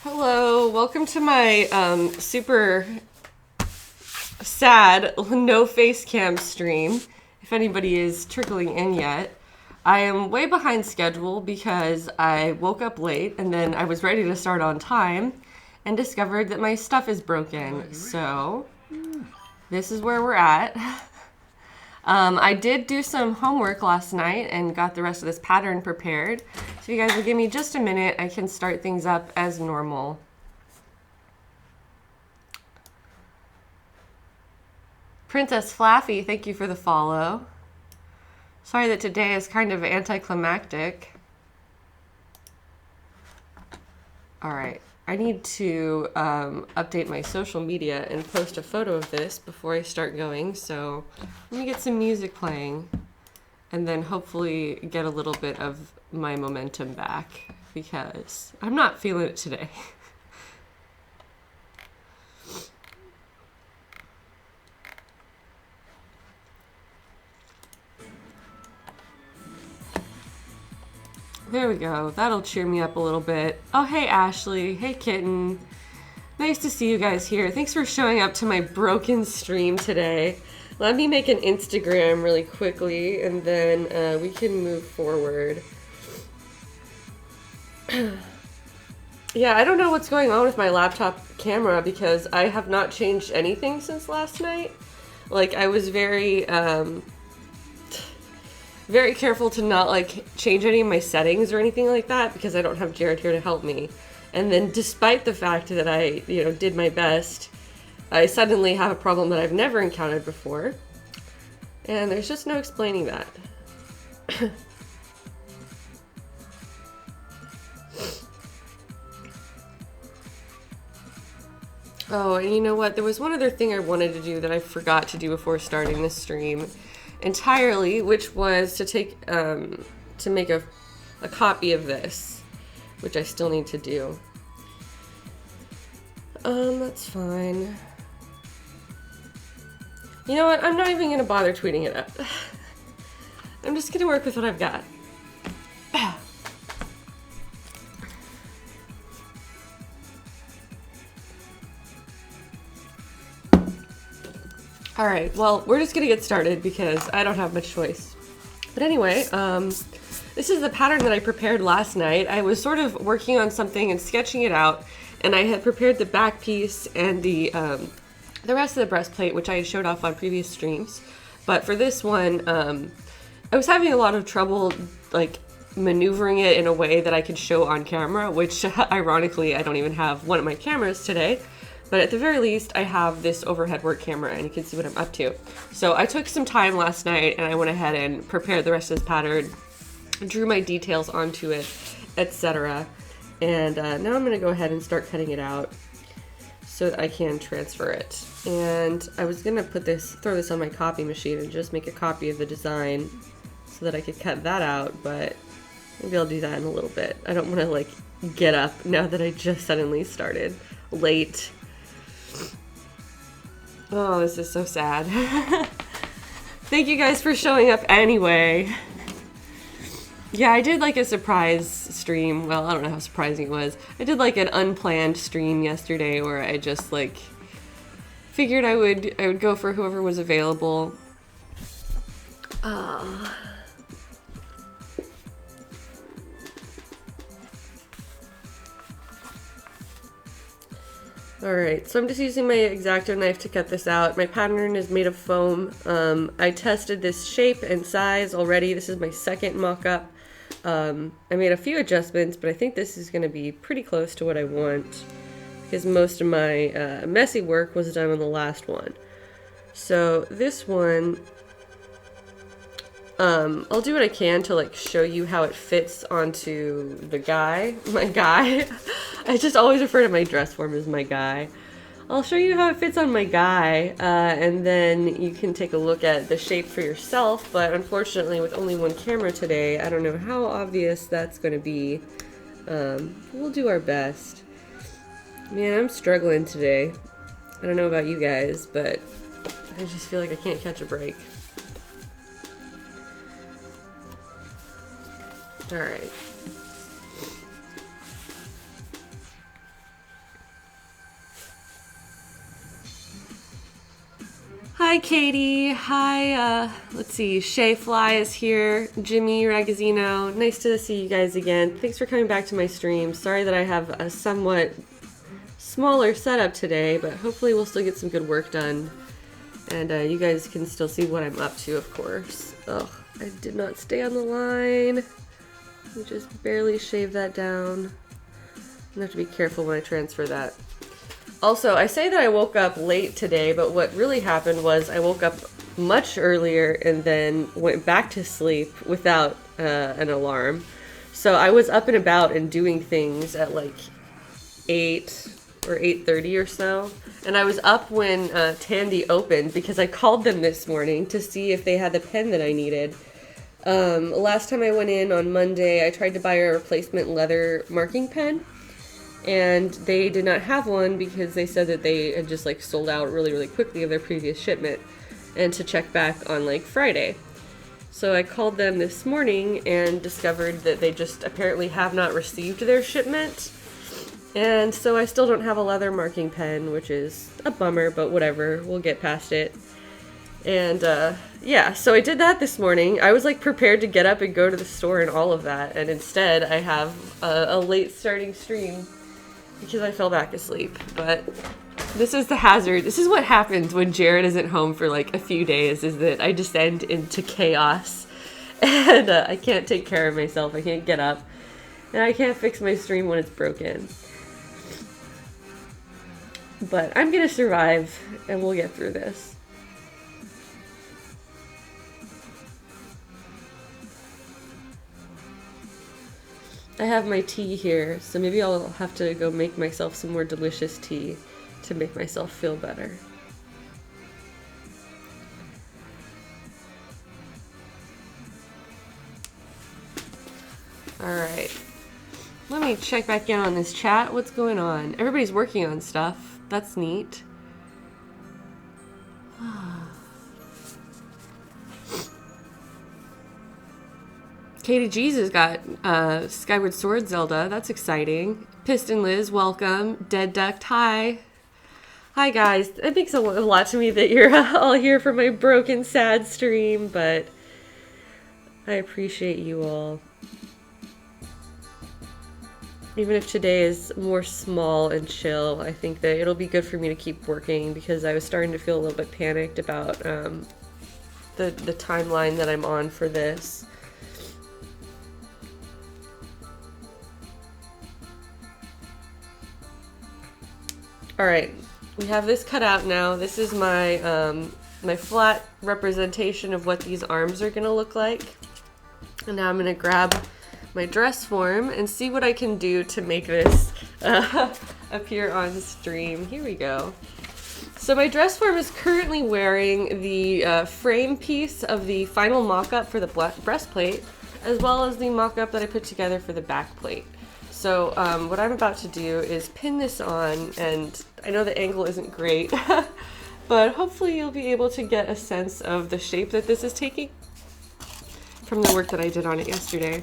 Hello, welcome to my super sad no face cam stream. If anybody is trickling in yet, I am way behind schedule because I woke up late and then I was ready to start on time and discovered that my stuff is broken. So this is where we're at. I did do some homework last night and got the rest of this pattern prepared. So if you guys will give me just a minute, I can start things up as normal. Princess Flaffy, thank you for the follow. Sorry that today is kind of anticlimactic. All right, I need to update my social media and post a photo of this before I start going. So let me get some music playing and then hopefully get a little bit of my momentum back because I'm not feeling it today. There we go. That'll cheer me up a little bit. Oh, hey, Ashley. Hey, Kitten. Nice to see you guys here. Thanks for showing up to my broken stream today. Let me make an Instagram really quickly, and then we can move forward. Yeah, I don't know what's going on with my laptop camera because I have not changed anything since last night. Like, I was very careful to not like change any of my settings or anything like that because I don't have Jared here to help me. And then despite the fact that I, did my best, I suddenly have a problem that I've never encountered before. And there's just no explaining that. Oh, and you know what? There was one other thing I wanted to do that I forgot to do before starting this stream entirely, which was to take to make a copy of this, which I still need to do. That's fine. You know what? I'm not even gonna bother tweeting it up. I'm just gonna work with what I've got. All right, well, we're just gonna get started because I don't have much choice. But anyway, this is the pattern that I prepared last night. I was sort of working on something and sketching it out, and I had prepared the back piece and the rest of the breastplate, which I had showed off on previous streams. But for this one, I was having a lot of trouble, like, maneuvering it in a way that I could show on camera, which, ironically, I don't even have one of my cameras today. But at the very least, I have this overhead work camera and you can see what I'm up to. So I took some time last night and I went ahead and prepared the rest of this pattern, drew my details onto it, etc. And now I'm going to go ahead and start cutting it out so that I can transfer it. And I was going to throw this on my copy machine and just make a copy of the design so that I could cut that out, but maybe I'll do that in a little bit. I don't want to like get up now that I just suddenly started late. Oh, this is so sad. Thank you guys for showing up anyway. Yeah, I did like a surprise stream. Well, I don't know how surprising it was. I did like an unplanned stream yesterday where I just like figured I would go for whoever was available. Alright, so I'm just using my X-Acto knife to cut this out. My pattern is made of foam. I tested this shape and size already. This is my second mock-up. I made a few adjustments, but I think this is going to be pretty close to what I want because most of my messy work was done on the last one. So this one, I'll do what I can to like show you how it fits onto the guy, my guy. I just always refer to my dress form as my guy. I'll show you how it fits on my guy, and then you can take a look at the shape for yourself, but unfortunately with only one camera today, I don't know how obvious that's going to be. We'll do our best. Man, I'm struggling today. I don't know about you guys, but I just feel like I can't catch a break. Alright. Hi, Katie. Hi, let's see. Shay Fly is here. Jimmy Ragazzino. Nice to see you guys again. Thanks for coming back to my stream. Sorry that I have a somewhat smaller setup today, but hopefully we'll still get some good work done. And you guys can still see what I'm up to, of course. Ugh, I did not stay on the line. Let me just barely shave that down. I have to be careful when I transfer that. Also, I say that I woke up late today, but what really happened was I woke up much earlier and then went back to sleep without an alarm. So I was up and about and doing things at like 8 or 8:30 or so. And I was up when Tandy opened because I called them this morning to see if they had the pen that I needed. Last time I went in on Monday, I tried to buy a replacement leather marking pen. And they did not have one because they said that they had just like sold out really, really quickly of their previous shipment and to check back on like Friday. So I called them this morning and discovered that they just apparently have not received their shipment. And so I still don't have a leather marking pen, which is a bummer, but whatever, we'll get past it. And yeah, so I did that this morning. I was like prepared to get up and go to the store and all of that. And instead I have a late starting stream because I fell back asleep. But this is the hazard. This is what happens when Jared isn't home for like a few days, is that I descend into chaos. And I can't take care of myself. I can't get up. And I can't fix my stream when it's broken. But I'm gonna survive and we'll get through this. I have my tea here, so maybe I'll have to go make myself some more delicious tea to make myself feel better. Alright. Let me check back in on this chat. What's going on? Everybody's working on stuff. That's neat. Katie G's has got Skyward Sword Zelda. That's exciting. Piston Liz, welcome. Dead Ducked, hi. Hi guys. It makes a lot to me that you're all here for my broken, sad stream, but I appreciate you all. Even if today is more small and chill, I think that it'll be good for me to keep working because I was starting to feel a little bit panicked about the timeline that I'm on for this. All right, we have this cut out now. This is my my flat representation of what these arms are gonna look like. And now I'm gonna grab my dress form and see what I can do to make this appear on stream. Here we go. So my dress form is currently wearing the frame piece of the final mock-up for the breastplate, as well as the mock-up that I put together for the backplate. So what I'm about to do is pin this on, and I know the angle isn't great, but hopefully you'll be able to get a sense of the shape that this is taking from the work that I did on it yesterday.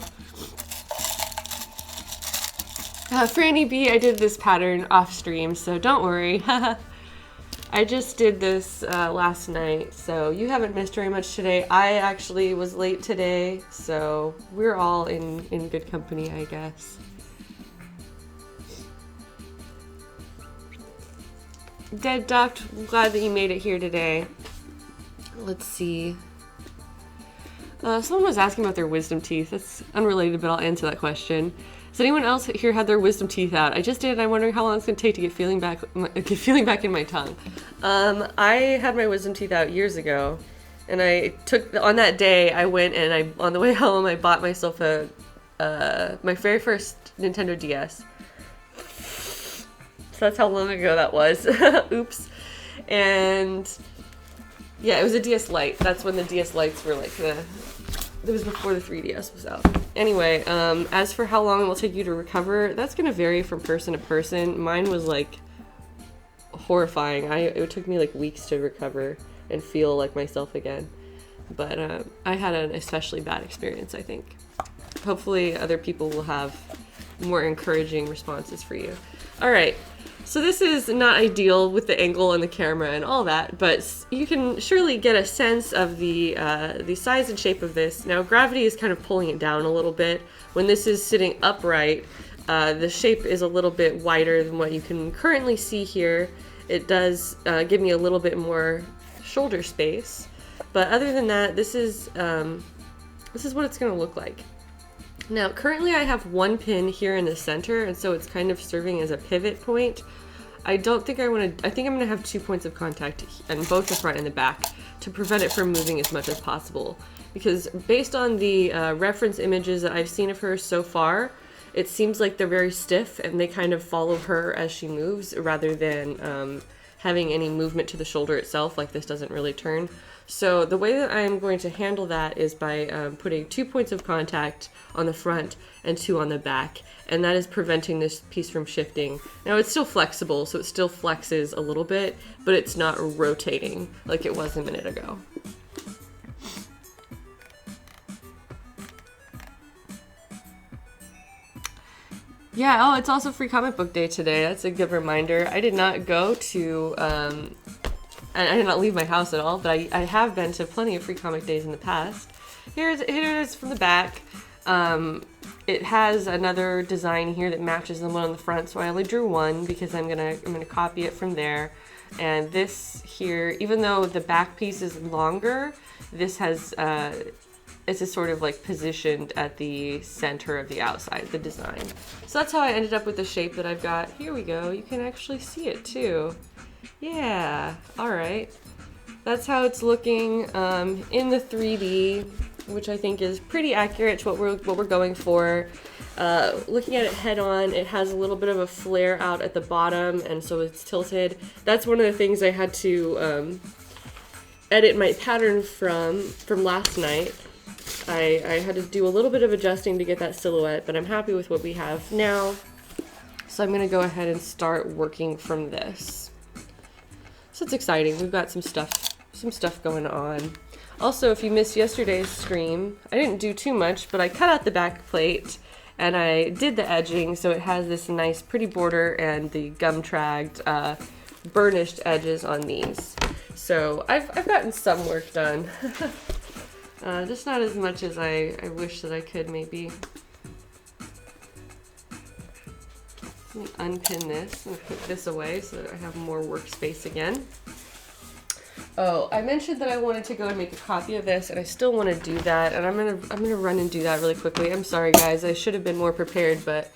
Franny B, I did this pattern off stream, so don't worry. I just did this last night, so you haven't missed very much today. I actually was late today, so we're all in good company, I guess. Dead Ducked, I'm glad that you made it here today. Let's see. Someone was asking about their wisdom teeth. That's unrelated, but I'll answer that question. Has anyone else here had their wisdom teeth out? I just did, and I'm wondering how long it's going to take to get feeling back in my tongue. I had my wisdom teeth out years ago, and on that day, I went and on the way home, I bought myself my very first Nintendo DS. So that's how long ago that was. Oops. And yeah, it was a DS Lite. That's when the DS Lites were like it was before the 3DS was out. Anyway, as for how long it will take you to recover, that's going to vary from person to person. Mine was like horrifying. It took me like weeks to recover and feel like myself again. But I had an especially bad experience, I think. Hopefully other people will have more encouraging responses for you. All right. So this is not ideal with the angle and the camera and all that, but you can surely get a sense of the size and shape of this. Now gravity is kind of pulling it down a little bit. When this is sitting upright, the shape is a little bit wider than what you can currently see here. It does give me a little bit more shoulder space, but other than that, this is what it's going to look like. Now, currently I have one pin here in the center, and so it's kind of serving as a pivot point. I don't think I want to, I think I'm going to have 2 points of contact on both the front and the back to prevent it from moving as much as possible. Because based on the reference images that I've seen of her so far, it seems like they're very stiff and they kind of follow her as she moves rather than having any movement to the shoulder itself, like this doesn't really turn. So the way that I'm going to handle that is by putting 2 points of contact on the front and 2 on the back, and that is preventing this piece from shifting. Now it's still flexible, so it still flexes a little bit, but it's not rotating like it was a minute ago. Yeah, oh, it's also Free Comic Book Day today. That's a good reminder. I did not go to, and I did not leave my house at all, but I have been to plenty of Free Comic Days in the past. Here it is from the back. It has another design here that matches the one on the front, so I only drew one because I'm gonna copy it from there. And this here, even though the back piece is longer, this has it's just sort of like positioned at the center of the outside, the design. So that's how I ended up with the shape that I've got. Here we go. You can actually see it too. Yeah, all right. That's how it's looking in the 3D, which I think is pretty accurate to what we're going for. Looking at it head on, it has a little bit of a flare out at the bottom, and so it's tilted. That's one of the things I had to edit my pattern from last night. I had to do a little bit of adjusting to get that silhouette, but I'm happy with what we have now. So I'm going to go ahead and start working from this. So it's exciting. We've got some stuff going on. Also, if you missed yesterday's stream, I didn't do too much, but I cut out the back plate and I did the edging so it has this nice pretty border and the gum-tragged burnished edges on these. So I've gotten some work done. Just not as much as I wish that I could, maybe. Let me unpin this and put this away so that I have more workspace again. Oh, I mentioned that I wanted to go and make a copy of this, and I still want to do that, and I'm gonna run and do that really quickly. I'm sorry, guys. I should have been more prepared, but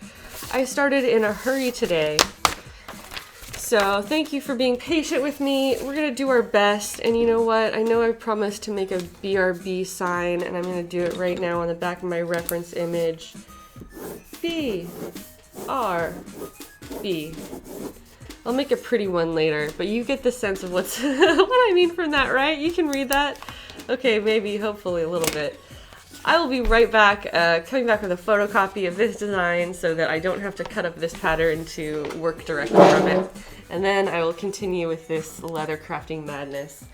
I started in a hurry today. So thank you for being patient with me. We're gonna do our best, and you know what? I know I promised to make a BRB sign, and I'm gonna do it right now on the back of my reference image. BRB. I'll make a pretty one later, but you get the sense of what's what I mean from that, right? You can read that? Okay, maybe, hopefully a little bit. I will be right back, coming back with a photocopy of this design so that I don't have to cut up this pattern to work directly from it. And then I will continue with this leather crafting madness.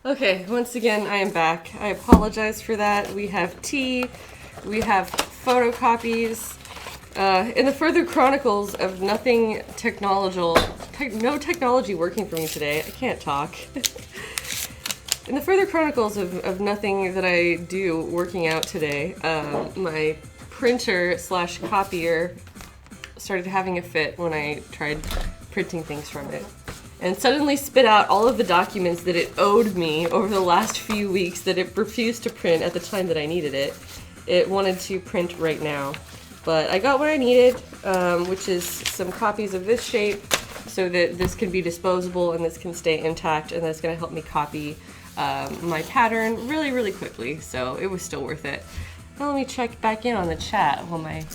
Okay, once again, I am back. I apologize for that. We have tea, we have photocopies. In the further chronicles of nothing technological, no technology working for me today. I can't talk. In the further chronicles of nothing that I do working out today, my printer slash copier started having a fit when I tried printing things from it. And suddenly spit out all of the documents that it owed me over the last few weeks that it refused to print at the time that I needed it. It wanted to print right now. But I got what I needed, which is some copies of this shape so that this can be disposable and this can stay intact, and that's going to help me copy my pattern really, really quickly. So it was still worth it. Now let me check back in on the chat while my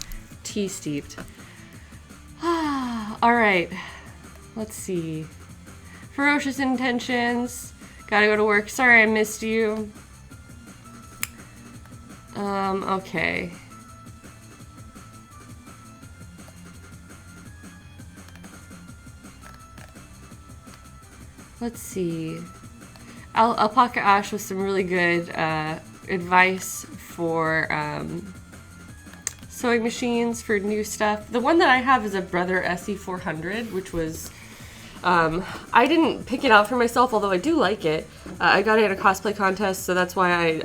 tea steeped. All right, let's see. Ferocious intentions. Gotta go to work. Sorry I missed you. Okay. Let's see. Alpaca Ash with some really good advice for sewing machines for new stuff. The one that I have is a Brother SE400, which was I didn't pick it out for myself, although I do like it. I got it at a cosplay contest, so that's why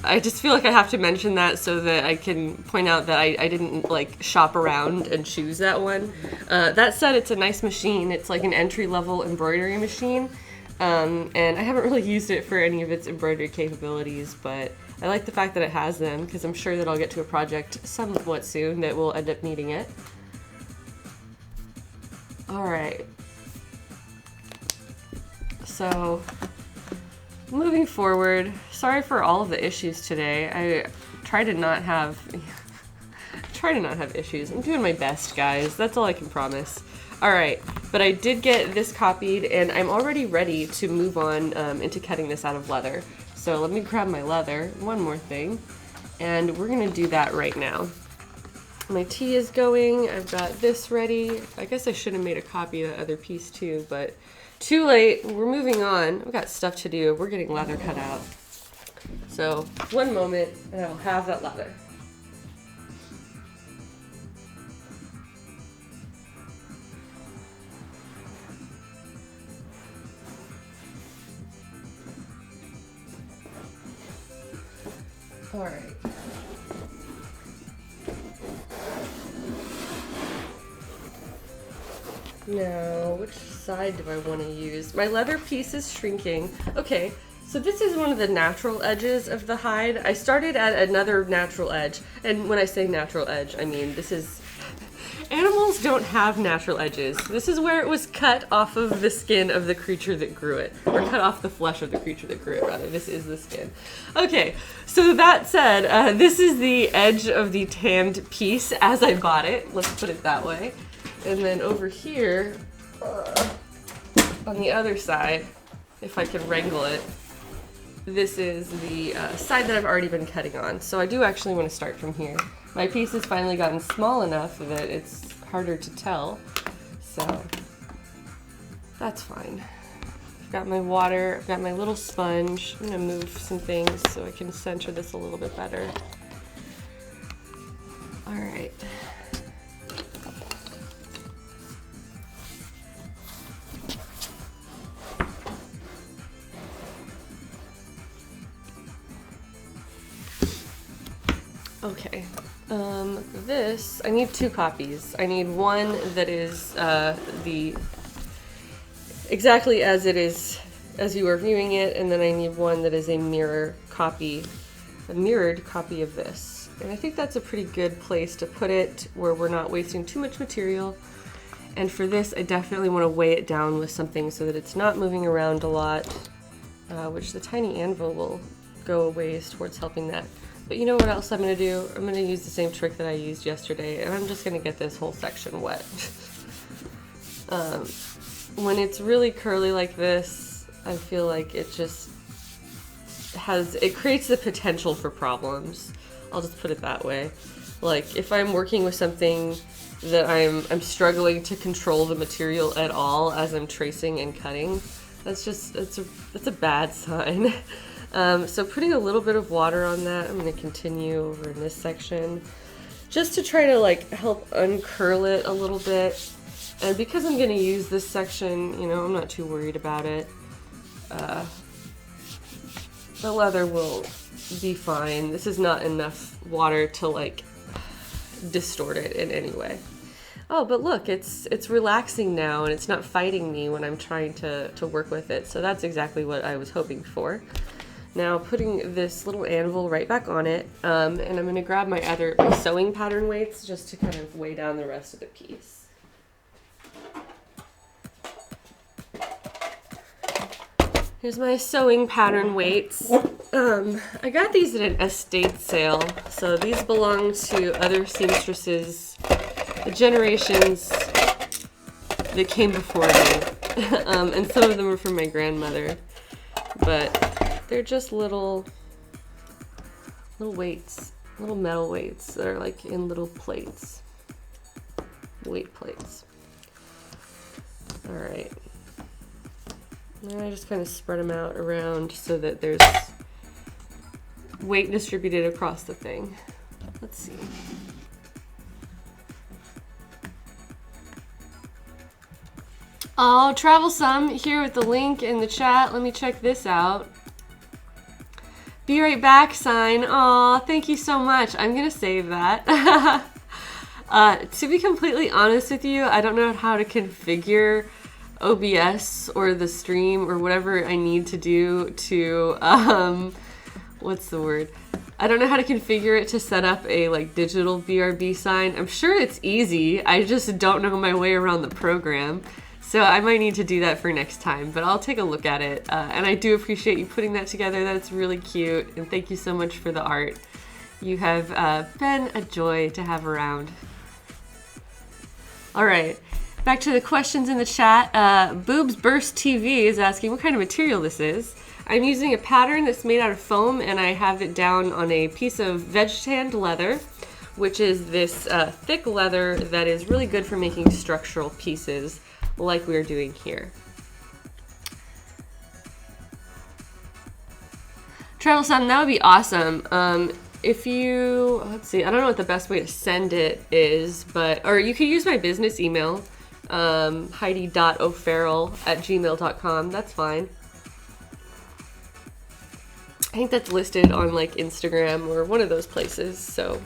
I just feel like I have to mention that so that I can point out that I didn't like shop around and choose that one. That said, it's a nice machine. It's like an entry-level embroidery machine, and I haven't really used it for any of its embroidery capabilities, but I like the fact that it has them because I'm sure that I'll get to a project somewhat soon that will end up needing it. All right. So, moving forward, sorry for all of the issues today. I try to not have issues. I'm doing my best, guys. That's all I can promise. All right, but I did get this copied, and I'm already ready to move on into cutting this out of leather. So let me grab my leather, one more thing, and we're gonna do that right now. My tea is going. I've got this ready. I guess I should have made a copy of the other piece too, but too late. We're moving on. We've got stuff to do. We're getting leather cut out. So, one moment, and I'll have that leather. All right. Now, which side do I want to use? My leather piece is shrinking. Okay, so this is one of the natural edges of the hide. I started at another natural edge, and when I say natural edge, I mean this is... Animals don't have natural edges. This is where it was cut off of the skin of the creature that grew it. Or cut off the flesh of the creature that grew it, rather. This is the skin. Okay, so that said, this is the edge of the tanned piece as I bought it. Let's put it that way. And then over here, on the other side, if I can wrangle it, this is the side that I've already been cutting on. So I do actually want to start from here. My piece has finally gotten small enough that it's harder to tell, so that's fine. I've got my water, I've got my little sponge. I'm gonna move some things so I can center this a little bit better. All right. Okay, this, I need two copies. I need one that is exactly as it is, as you are viewing it, and then I need one that is a mirrored copy of this. And I think that's a pretty good place to put it where we're not wasting too much material. And for this, I definitely want to weigh it down with something so that it's not moving around a lot, which the tiny anvil will go a ways towards helping that. But you know what else I'm going to do? I'm going to use the same trick that I used yesterday, and I'm just going to get this whole section wet. When it's really curly like this, I feel like it just it creates the potential for problems. I'll just put it that way. Like, if I'm working with something that I'm struggling to control the material at all as I'm tracing and cutting, that's a bad sign. So putting a little bit of water on that, I'm going to continue over in this section just to try to like help uncurl it a little bit. And because I'm going to use this section, you know, I'm not too worried about it. The leather will be fine. This is not enough water to like distort it in any way. Oh, but look, it's relaxing now and it's not fighting me when I'm trying to work with it. So that's exactly what I was hoping for. Now putting this little anvil right back on it, and I'm going to grab my sewing pattern weights just to kind of weigh down the rest of the piece. Here's my sewing pattern weights. I got these at an estate sale, so these belong to other seamstresses, the generations that came before me, and some of them are from my grandmother, but they're just little weights, little metal weights that are like in little plates, weight plates. All right. And I just kind of spread them out around so that there's weight distributed across the thing. Let's see. Oh, Travelsome here with the link in the chat. Let me check this out. Be right back sign. Aw, thank you so much. I'm gonna save that. To be completely honest with you, I don't know how to configure OBS or the stream or whatever I need to do to, what's the word? I don't know how to configure it to set up a like digital BRB sign. I'm sure it's easy. I just don't know my way around the program. So I might need to do that for next time, but I'll take a look at it. And I do appreciate you putting that together. That's really cute. And thank you so much for the art. You have been a joy to have around. All right, back to the questions in the chat. Boobs Burst TV is asking what kind of material this is. I'm using a pattern that's made out of foam, and I have it down on a piece of veg tanned leather, which is this thick leather that is really good for making structural pieces like we're doing here. Travel Sun, that would be awesome. If you, let's see, I don't know what the best way to send it is, but, or you could use my business email, heidi.o'farrell@gmail.com. That's fine. I think that's listed on like Instagram or one of those places. So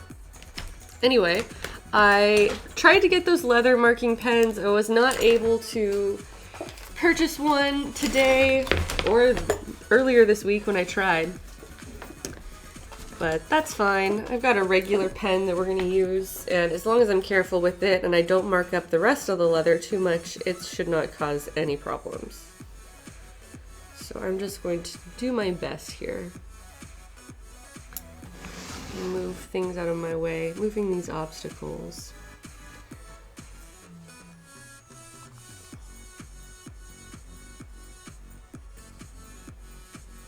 anyway, I tried to get those leather marking pens. I was not able to purchase one today or earlier this week when I tried. But that's fine. I've got a regular pen that we're going to use, and as long as I'm careful with it and I don't mark up the rest of the leather too much, it should not cause any problems. So I'm just going to do my best here. Move things out of my way, moving these obstacles.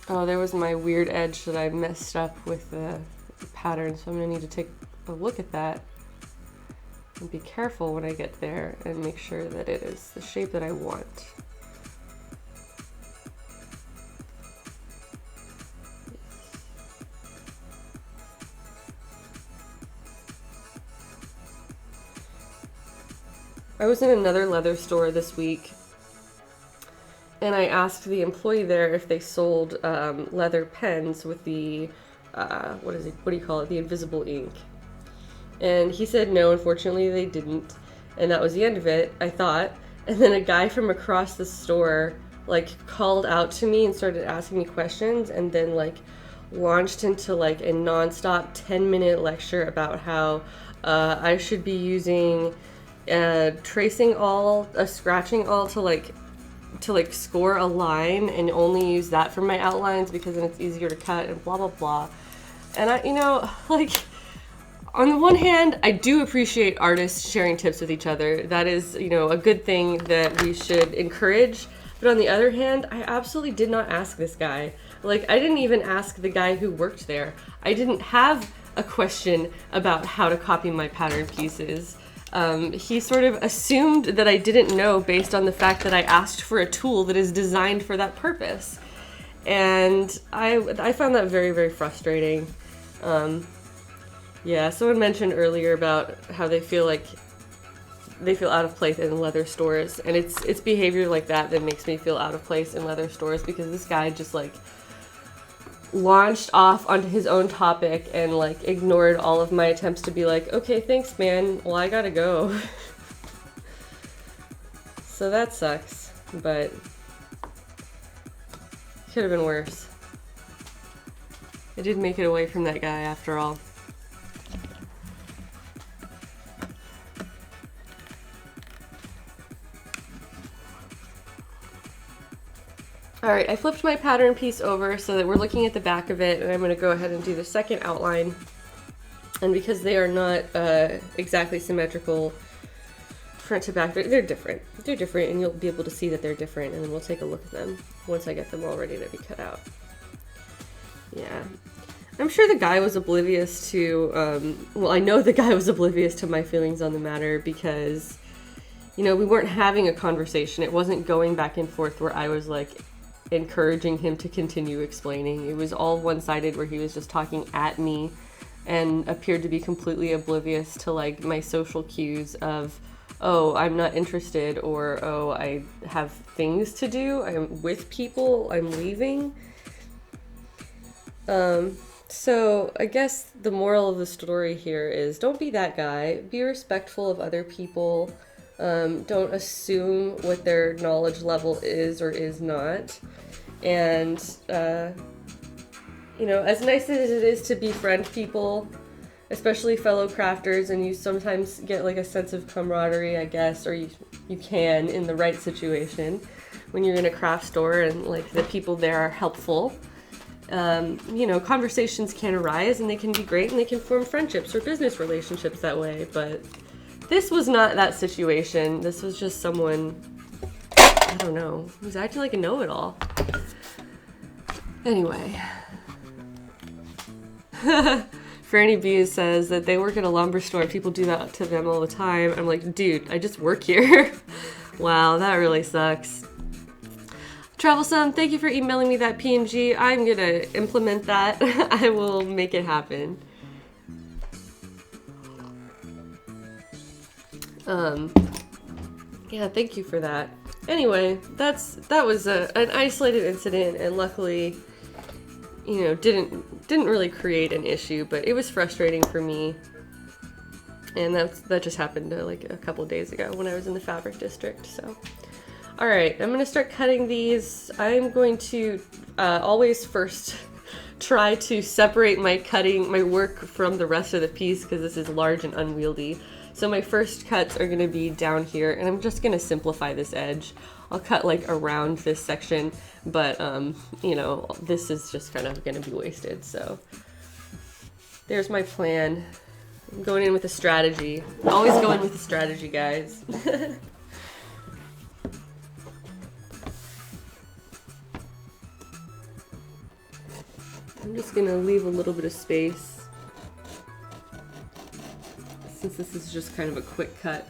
Oh, there was my weird edge that I messed up with the pattern, so I'm going to need to take a look at that and be careful when I get there and make sure that it is the shape that I want. I was in another leather store this week, and I asked the employee there if they sold leather pens with the, what do you call it, the invisible ink. And he said no, unfortunately they didn't. And that was the end of it, I thought. And then a guy from across the store like called out to me and started asking me questions, and then like launched into like a non-stop 10-minute lecture about how I should be using tracing awl, a scratching awl to score a line and only use that for my outlines because then it's easier to cut and blah blah blah. And I, you know, like on the one hand, I do appreciate artists sharing tips with each other. That is, you know, a good thing that we should encourage. But on the other hand, I absolutely did not ask this guy. Like, I didn't even ask the guy who worked there. I didn't have a question about how to copy my pattern pieces. he sort of assumed that I didn't know based on the fact that I asked for a tool that is designed for that purpose. And I found that very, very frustrating. Yeah, someone mentioned earlier about how they feel out of place in leather stores, and it's behavior like that that makes me feel out of place in leather stores, because this guy just like launched off onto his own topic and like ignored all of my attempts to be like, okay, thanks man, well I gotta go. So that sucks, but could have been worse. I did make it away from that guy after all. Alright, I flipped my pattern piece over so that we're looking at the back of it, and I'm going to go ahead and do the second outline. And because they are not exactly symmetrical front to back, they're different. They're different, and you'll be able to see that they're different, and then we'll take a look at them once I get them all ready to be cut out. Yeah. I'm sure the guy was oblivious to, well, I know the guy was oblivious to my feelings on the matter, because, you know, we weren't having a conversation. It wasn't going back and forth where I was like encouraging him to continue explaining. It was all one-sided, where he was just talking at me and appeared to be completely oblivious to like my social cues of, oh, I'm not interested, or oh, I have things to do, I'm with people, I'm leaving. So I guess the moral of the story here is, don't be that guy. Be respectful of other people. Don't assume what their knowledge level is or is not. And, you know, as nice as it is to befriend people, especially fellow crafters, and you sometimes get like a sense of camaraderie, I guess, or you can in the right situation when you're in a craft store and like the people there are helpful. You know, conversations can arise and they can be great and they can form friendships or business relationships that way, but this was not that situation. This was just someone, I don't know, who's acting like a know-it-all. Anyway. Franny B says that they work at a lumber store. People do that to them all the time. I'm like, dude, I just work here. Wow, that really sucks. Troublesome, thank you for emailing me that PNG. I'm gonna implement that. I will make it happen. Yeah, thank you for that. Anyway, that was an isolated incident, and luckily, you know, didn't really create an issue, but it was frustrating for me. And that just happened like a couple days ago when I was in the fabric district, so. Alright, I'm gonna start cutting these. I'm going to always first try to separate my work from the rest of the piece, because this is large and unwieldy. So my first cuts are gonna be down here, and I'm just gonna simplify this edge. I'll cut like around this section, but you know, this is just kind of gonna be wasted, so. There's my plan. I'm going in with a strategy. Always go in with a strategy, guys. I'm just gonna leave a little bit of space, since this is just kind of a quick cut.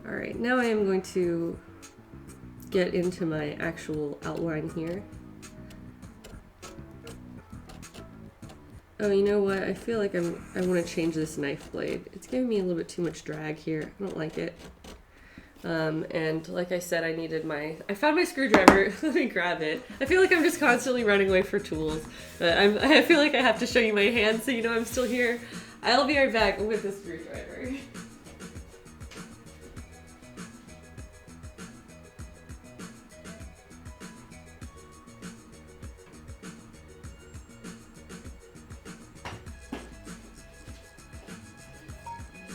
Alright, now I am going to get into my actual outline here. Oh, you know what? I feel like I want to change this knife blade. It's giving me a little bit too much drag here. I don't like it. And like I said, I found my screwdriver. Let me grab it. I feel like I'm just constantly running away for tools. But I feel like I have to show you my hand so you know I'm still here. I'll be right back with the screwdriver.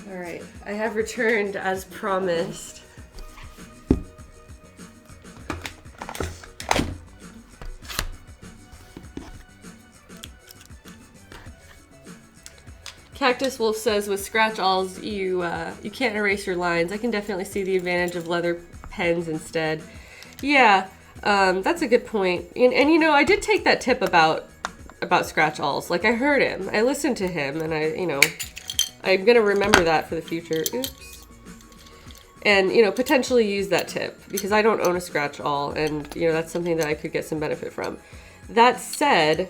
All right, I have returned as promised. Cactus Wolf says with scratch-alls you can't erase your lines. I can definitely see the advantage of leather pens instead. Yeah, that's a good point. And you know, I did take that tip about scratch-alls. Like, I heard him, I listened to him, and I'm gonna remember that for the future. Oops. And potentially use that tip because I don't own a scratch-all, and that's something that I could get some benefit from. That said,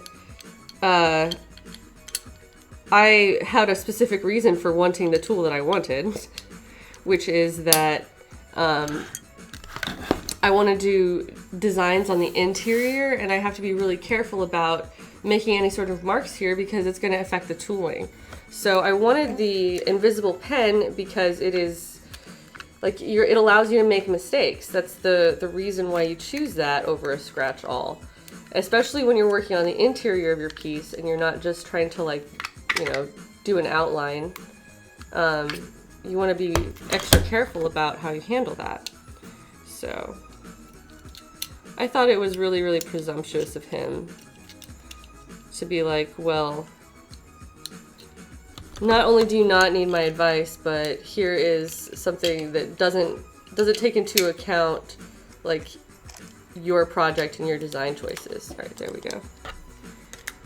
I had a specific reason for wanting the tool that I wanted, which is that I want to do designs on the interior, and I have to be really careful about making any sort of marks here because it's going to affect the tooling. So I wanted the invisible pen because it is like it allows you to make mistakes. That's the reason why you choose that over a scratch all, especially when you're working on the interior of your piece and you're not just trying to do an outline. You want to be extra careful about how you handle that. So I thought it was really, really presumptuous of him to be like, well, not only do you not need my advice, but here is something that doesn't take into account like your project and your design choices. All right, there we go.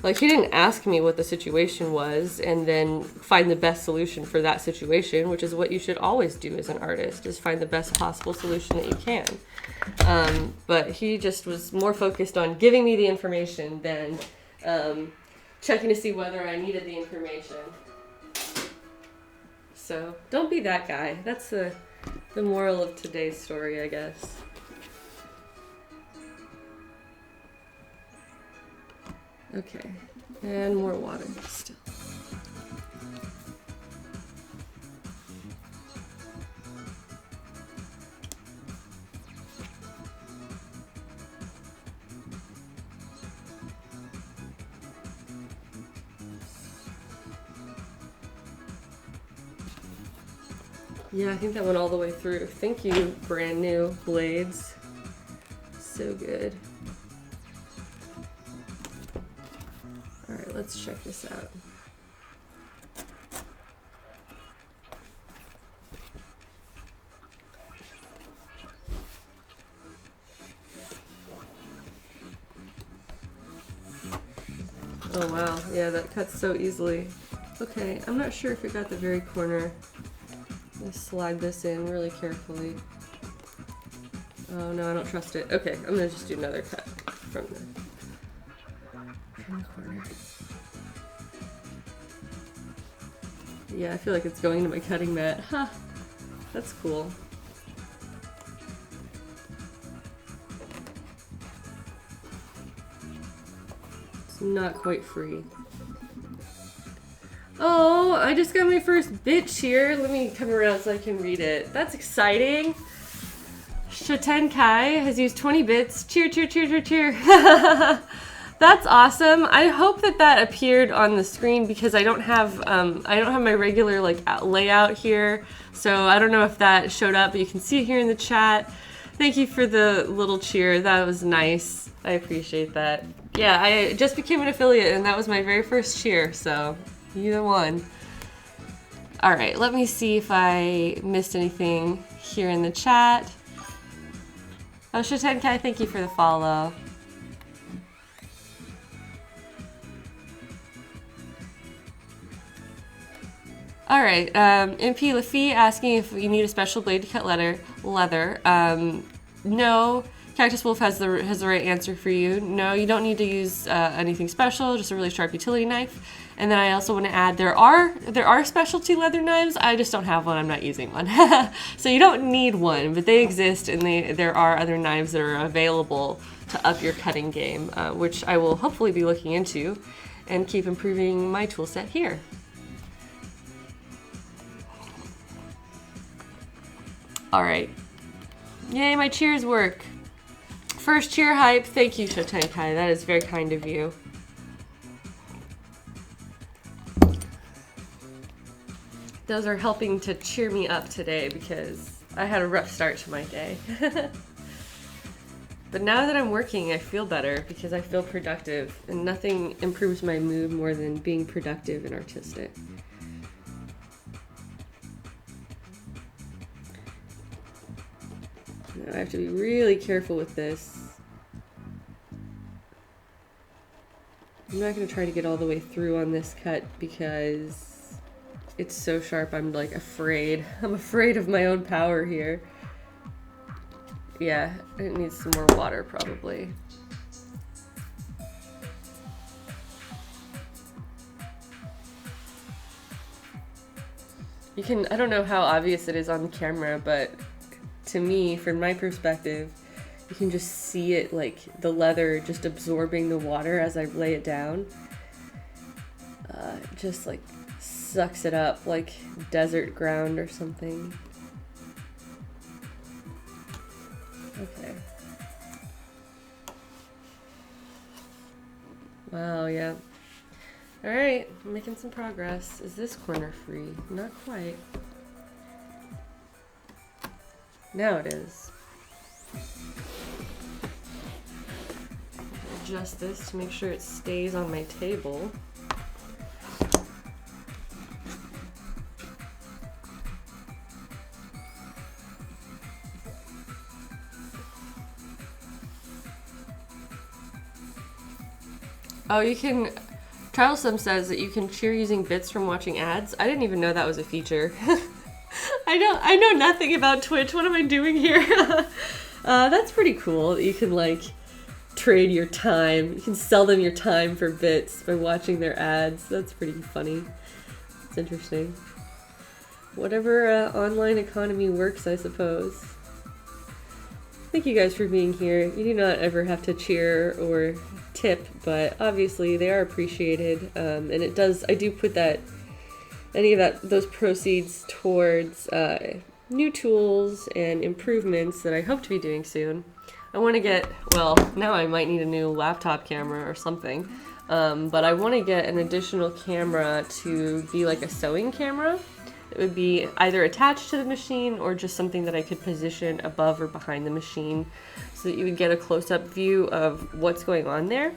Like, he didn't ask me what the situation was and then find the best solution for that situation, which is what you should always do as an artist, is find the best possible solution that you can. But he just was more focused on giving me the information than checking to see whether I needed the information. So don't be that guy. That's the moral of today's story, I guess. Okay, and more water still. Yeah, I think that went all the way through. Thank you, brand new blades. So good. All right, let's check this out. Oh wow, yeah, that cuts so easily. Okay, I'm not sure if it got the very corner. Let's slide this in really carefully. Oh no, I don't trust it. Okay, I'm gonna just do another cut from the corner. Yeah, I feel like it's going into my cutting mat. Ha! Huh, that's cool. It's not quite free. Oh, I just got my first bit cheer. Let me come around so I can read it. That's exciting. Shotenkai has used 20 bits. Cheer, cheer, cheer, cheer, cheer. That's awesome. I hope that appeared on the screen because I don't have my regular layout here. So I don't know if that showed up, but you can see it here in the chat. Thank you for the little cheer. That was nice. I appreciate that. Yeah, I just became an affiliate and that was my very first cheer, so you the one. All right, let me see if I missed anything here in the chat. Oh, Shotenkai, thank you for the follow. All right, MP Laffy asking if you need a special blade to cut leather. No, Cactus Wolf has the right answer for you. No, you don't need to use anything special, just a really sharp utility knife. And then I also want to add there are specialty leather knives. I just don't have one. I'm not using one. So you don't need one, but they exist, and there are other knives that are available to up your cutting game, which I will hopefully be looking into and keep improving my tool set here. All right. Yay, my cheers work. First cheer hype. Thank you, Shotenkai. That is very kind of you. those are helping to cheer me up today because I had a rough start to my day. But now that I'm working, I feel better because I feel productive, and nothing improves my mood more than being productive and artistic. Now I have to be really careful with this. I'm not going to try to get all the way through on this cut because it's so sharp. I'm like afraid. I'm afraid of my own power here. Yeah, it needs some more water probably. You can, I don't know how obvious it is on camera, but to me, from my perspective, you can just see it, like the leather just absorbing the water as I lay it down. It just like sucks it up like desert ground or something. Okay. Wow, yeah. Alright, I'm making some progress. Is this corner free? Not quite. Now it is. Adjust this to make sure it stays on my table. Oh, you can... Troublesome says that you can cheer using bits from watching ads. I didn't even know that was a feature. I know nothing about Twitch. What am I doing here? That's pretty cool. You can like trade your time. You can sell them your time for bits by watching their ads. That's pretty funny. It's interesting. Whatever online economy works, I suppose. Thank you guys for being here. You do not ever have to cheer or tip, but obviously they are appreciated. And it does, I do put that, those proceeds towards new tools and improvements that I hope to be doing soon. I want to get, well, now I might need a new laptop camera or something, but I want to get an additional camera to be like a sewing camera. It would be either attached to the machine or just something that I could position above or behind the machine so that you would get a close-up view of what's going on there.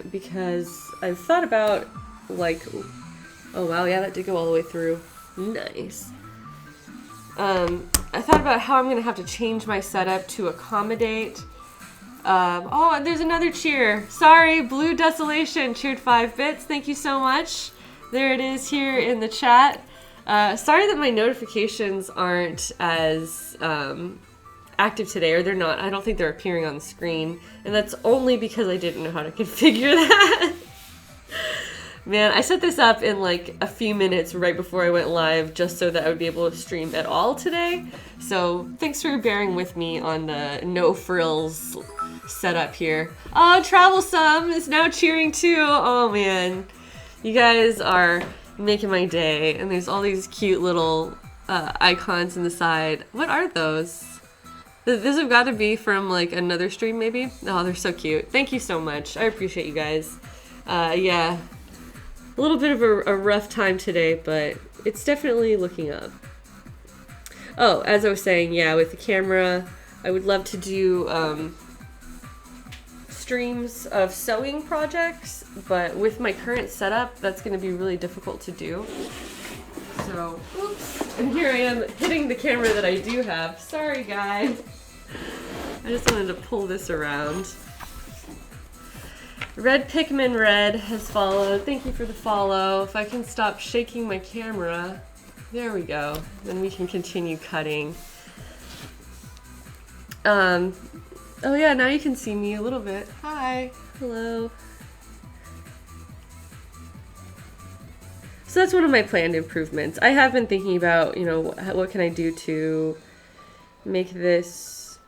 Because I've thought about, like, oh wow, yeah, that did go all the way through. Nice. I thought about how I'm going to have to change my setup to accommodate. Oh, there's another cheer. Sorry, Blue Desolation cheered 5 bits. Thank you so much. There it is here in the chat. Sorry that my notifications aren't as active today, or they're not. I don't think they're appearing on the screen, and that's only because I didn't know how to configure that. Man, I set this up in like a few minutes right before I went live just so that I would be able to stream at all today. So thanks for bearing with me on the no frills setup here. Oh, Troublesome is now cheering too. Oh man, you guys are making my day. And there's all these cute little icons in the side. What are those? Those have got to be from like another stream maybe? Oh, they're so cute. Thank you so much. I appreciate you guys. Yeah. A little bit of a rough time today, but it's definitely looking up. Oh, as I was saying, yeah, with the camera, I would love to do streams of sewing projects, but with my current setup, that's going to be really difficult to do. So, oops. And here I am hitting the camera that I do have. Sorry, guys. I just wanted to pull this around. Red Pikmin Red has followed. Thank you for the follow. If I can stop shaking my camera, there we go. Then we can continue cutting. Oh yeah, now you can see me a little bit. Hi, hello. So that's one of my planned improvements. I have been thinking about, you know, what can I do to make this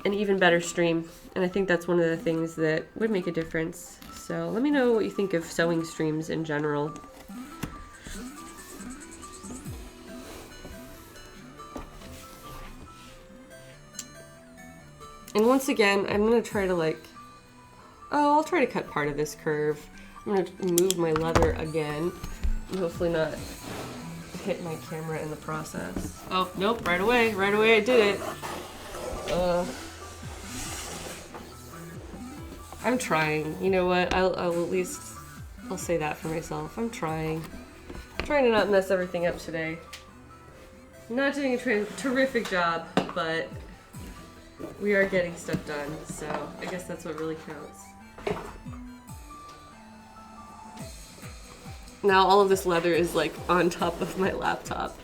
an even better stream. And I think that's one of the things that would make a difference. So let me know what you think of sewing streams in general. And once again, I'm going to try to like, oh, I'll try to cut part of this curve. I'm going to move my leather again and hopefully not hit my camera in the process. Oh, nope, right away I did it. I'm trying. You know what? I'll at least, I'll say that for myself. I'm trying. I'm trying to not mess everything up today. I'm not doing a terrific job, but we are getting stuff done, so I guess that's what really counts. Now all of this leather is like on top of my laptop.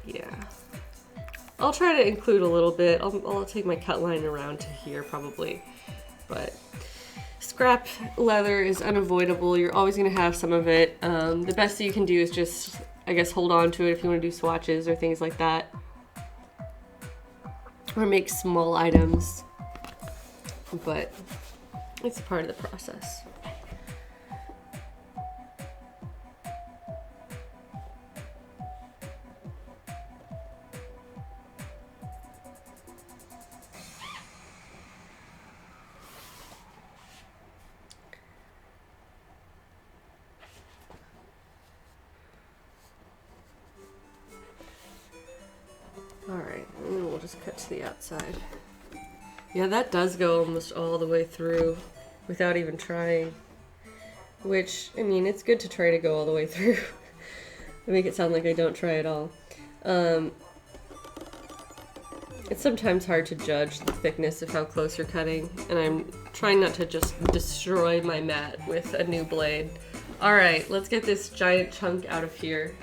Yeah. I'll try to include a little bit. I'll take my cut line around to here probably, but scrap leather is unavoidable. You're always going to have some of it. The best that you can do is just, I guess, hold on to it if you want to do swatches or things like that, or make small items, but it's a part of the process. Alright, and then we'll just cut to the outside. Yeah, that does go almost all the way through without even trying. Which, I mean, it's good to try to go all the way through. I make it sound like I don't try at all. It's sometimes hard to judge the thickness of how close you're cutting, and I'm trying not to just destroy my mat with a new blade. Alright, let's get this giant chunk out of here.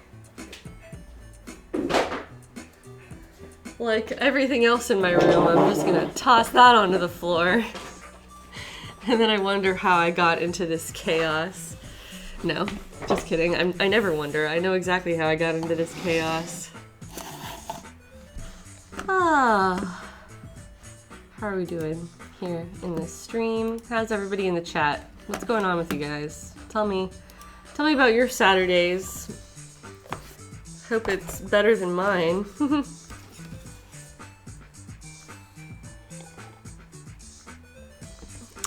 Like everything else in my room, I'm just gonna toss that onto the floor. And then I wonder how I got into this chaos. No, just kidding. I never wonder. I know exactly how I got into this chaos. How are we doing here in this stream? How's everybody in the chat? What's going on with you guys? Tell me about your Saturdays. Hope it's better than mine.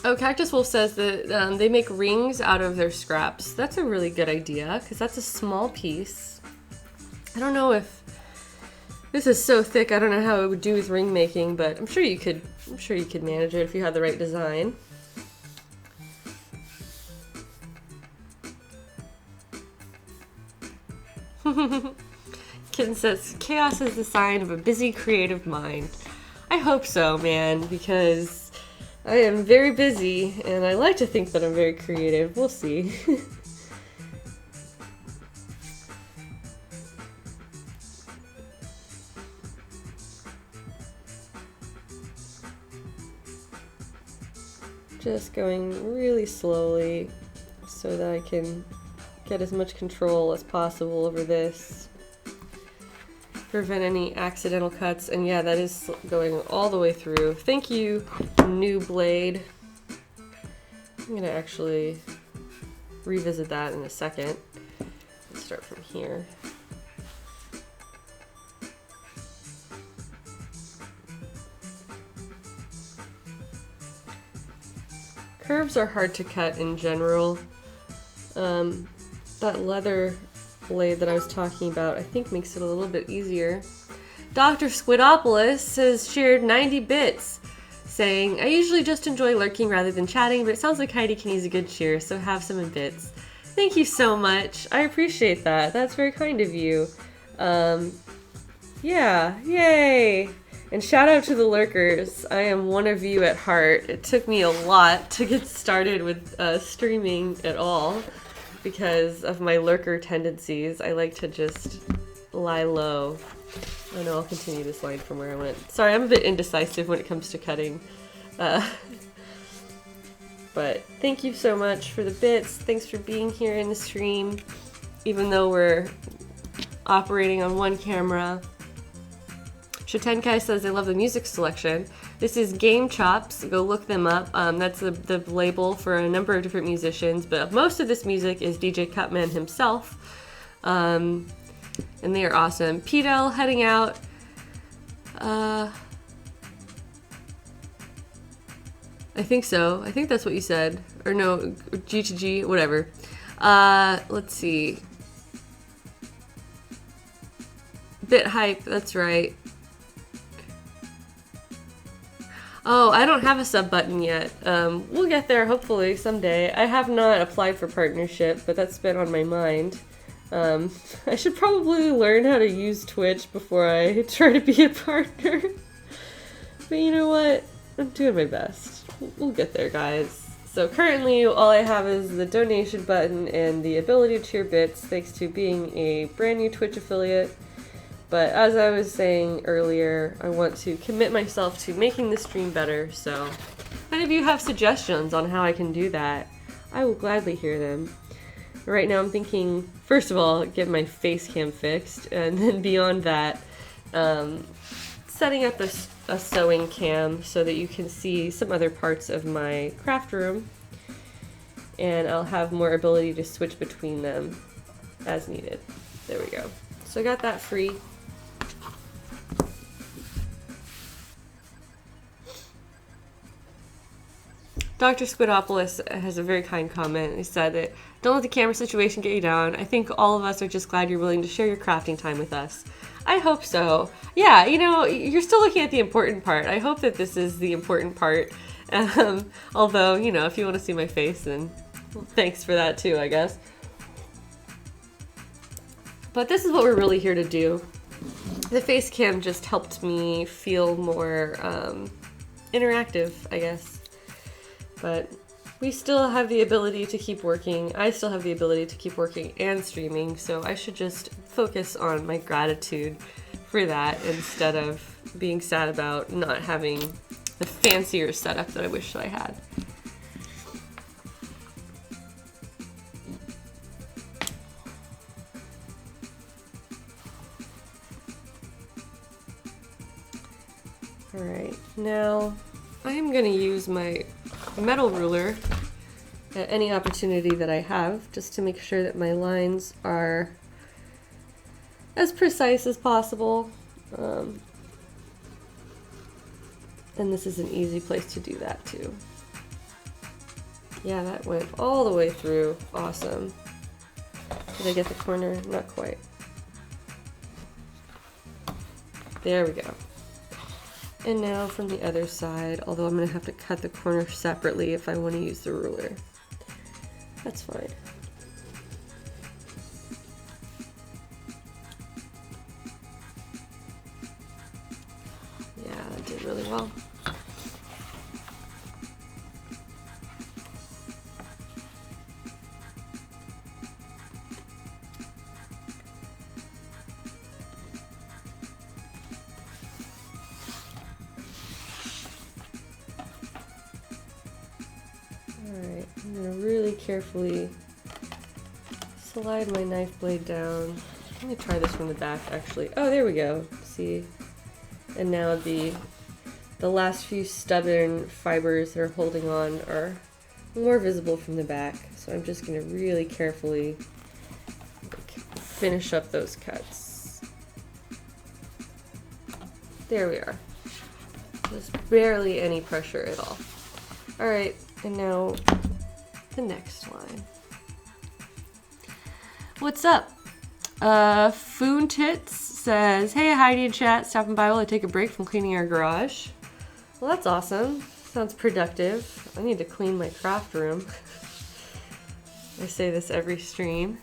Oh, Cactus Wolf says that they make rings out of their scraps. That's a really good idea, because that's a small piece. I don't know if this is so thick. I don't know how it would do with ring making, but I'm sure you could manage it if you had the right design. Kitten says chaos is the sign of a busy creative mind. I hope so, man, because I am very busy, and I like to think that I'm very creative. We'll see. Just going really slowly so that I can get as much control as possible over this. Prevent any accidental cuts, and yeah, that is going all the way through. Thank you, new blade. I'm gonna actually revisit that in a second. Let's start from here. Curves are hard to cut in general. That leather blade that I was talking about, I think makes it a little bit easier. Dr. Squidopoulos has shared 90 bits, saying, I usually just enjoy lurking rather than chatting, but it sounds like Heidi can use a good cheer, so have some in bits. Thank you so much. I appreciate that. That's very kind of you. Yeah, yay! And shout out to the lurkers. I am one of you at heart. It took me a lot to get started with streaming at all because of my lurker tendencies. I like to just lie low. Oh no, I'll continue this line from where I went. Sorry, I'm a bit indecisive when it comes to cutting. But thank you so much for the bits. Thanks for being here in the stream, even though we're operating on one camera. Shatenkai says they love the music selection. This is Game Chops. Go look them up. That's the label for a number of different musicians, but most of this music is DJ Cutman himself. And they are awesome. Pedel heading out. I think so. I think that's what you said. Or no, G to G, whatever. Let's see. Bit hype, that's right. Oh, I don't have a sub button yet. We'll get there hopefully someday. I have not applied for partnership, but that's been on my mind. I should probably learn how to use Twitch before I try to be a partner. But you know what? I'm doing my best. We'll get there, guys. So currently, all I have is the donation button and the ability to tier bits, thanks to being a brand new Twitch affiliate. But as I was saying earlier, I want to commit myself to making the stream better, so if any of you have suggestions on how I can do that, I will gladly hear them. Right now I'm thinking, first of all, get my face cam fixed, and then beyond that, setting up a sewing cam so that you can see some other parts of my craft room, and I'll have more ability to switch between them as needed. There we go. So I got that free. Dr. Squidopoulos has a very kind comment. He said that, don't let the camera situation get you down. I think all of us are just glad you're willing to share your crafting time with us. I hope so. Yeah, you know, you're still looking at the important part. I hope that this is the important part. Although, you know, if you want to see my face, then thanks for that too, I guess. But this is what we're really here to do. The face cam just helped me feel more interactive, I guess. But we still have the ability to keep working. I still have the ability to keep working and streaming, so I should just focus on my gratitude for that instead of being sad about not having the fancier setup that I wish I had. Alright, now I am going to use my metal ruler at any opportunity that I have, just to make sure that my lines are as precise as possible. And this is an easy place to do that too. Yeah, that went all the way through. Awesome. Did I get the corner? Not quite. There we go. And now from the other side, although I'm going to have to cut the corner separately if I want to use the ruler. That's fine. Yeah, that did really well. Alright, I'm going to really carefully slide my knife blade down. Let me try this from the back actually. Oh, there we go. See? And now the last few stubborn fibers that are holding on are more visible from the back. So I'm just going to really carefully finish up those cuts. There we are. There's barely any pressure at all. Alright. And now, the next line. What's up? Foon Tits says, hey Heidi in chat, stopping by while I take a break from cleaning our garage. Well, that's awesome. Sounds productive. I need to clean my craft room. I say this every stream.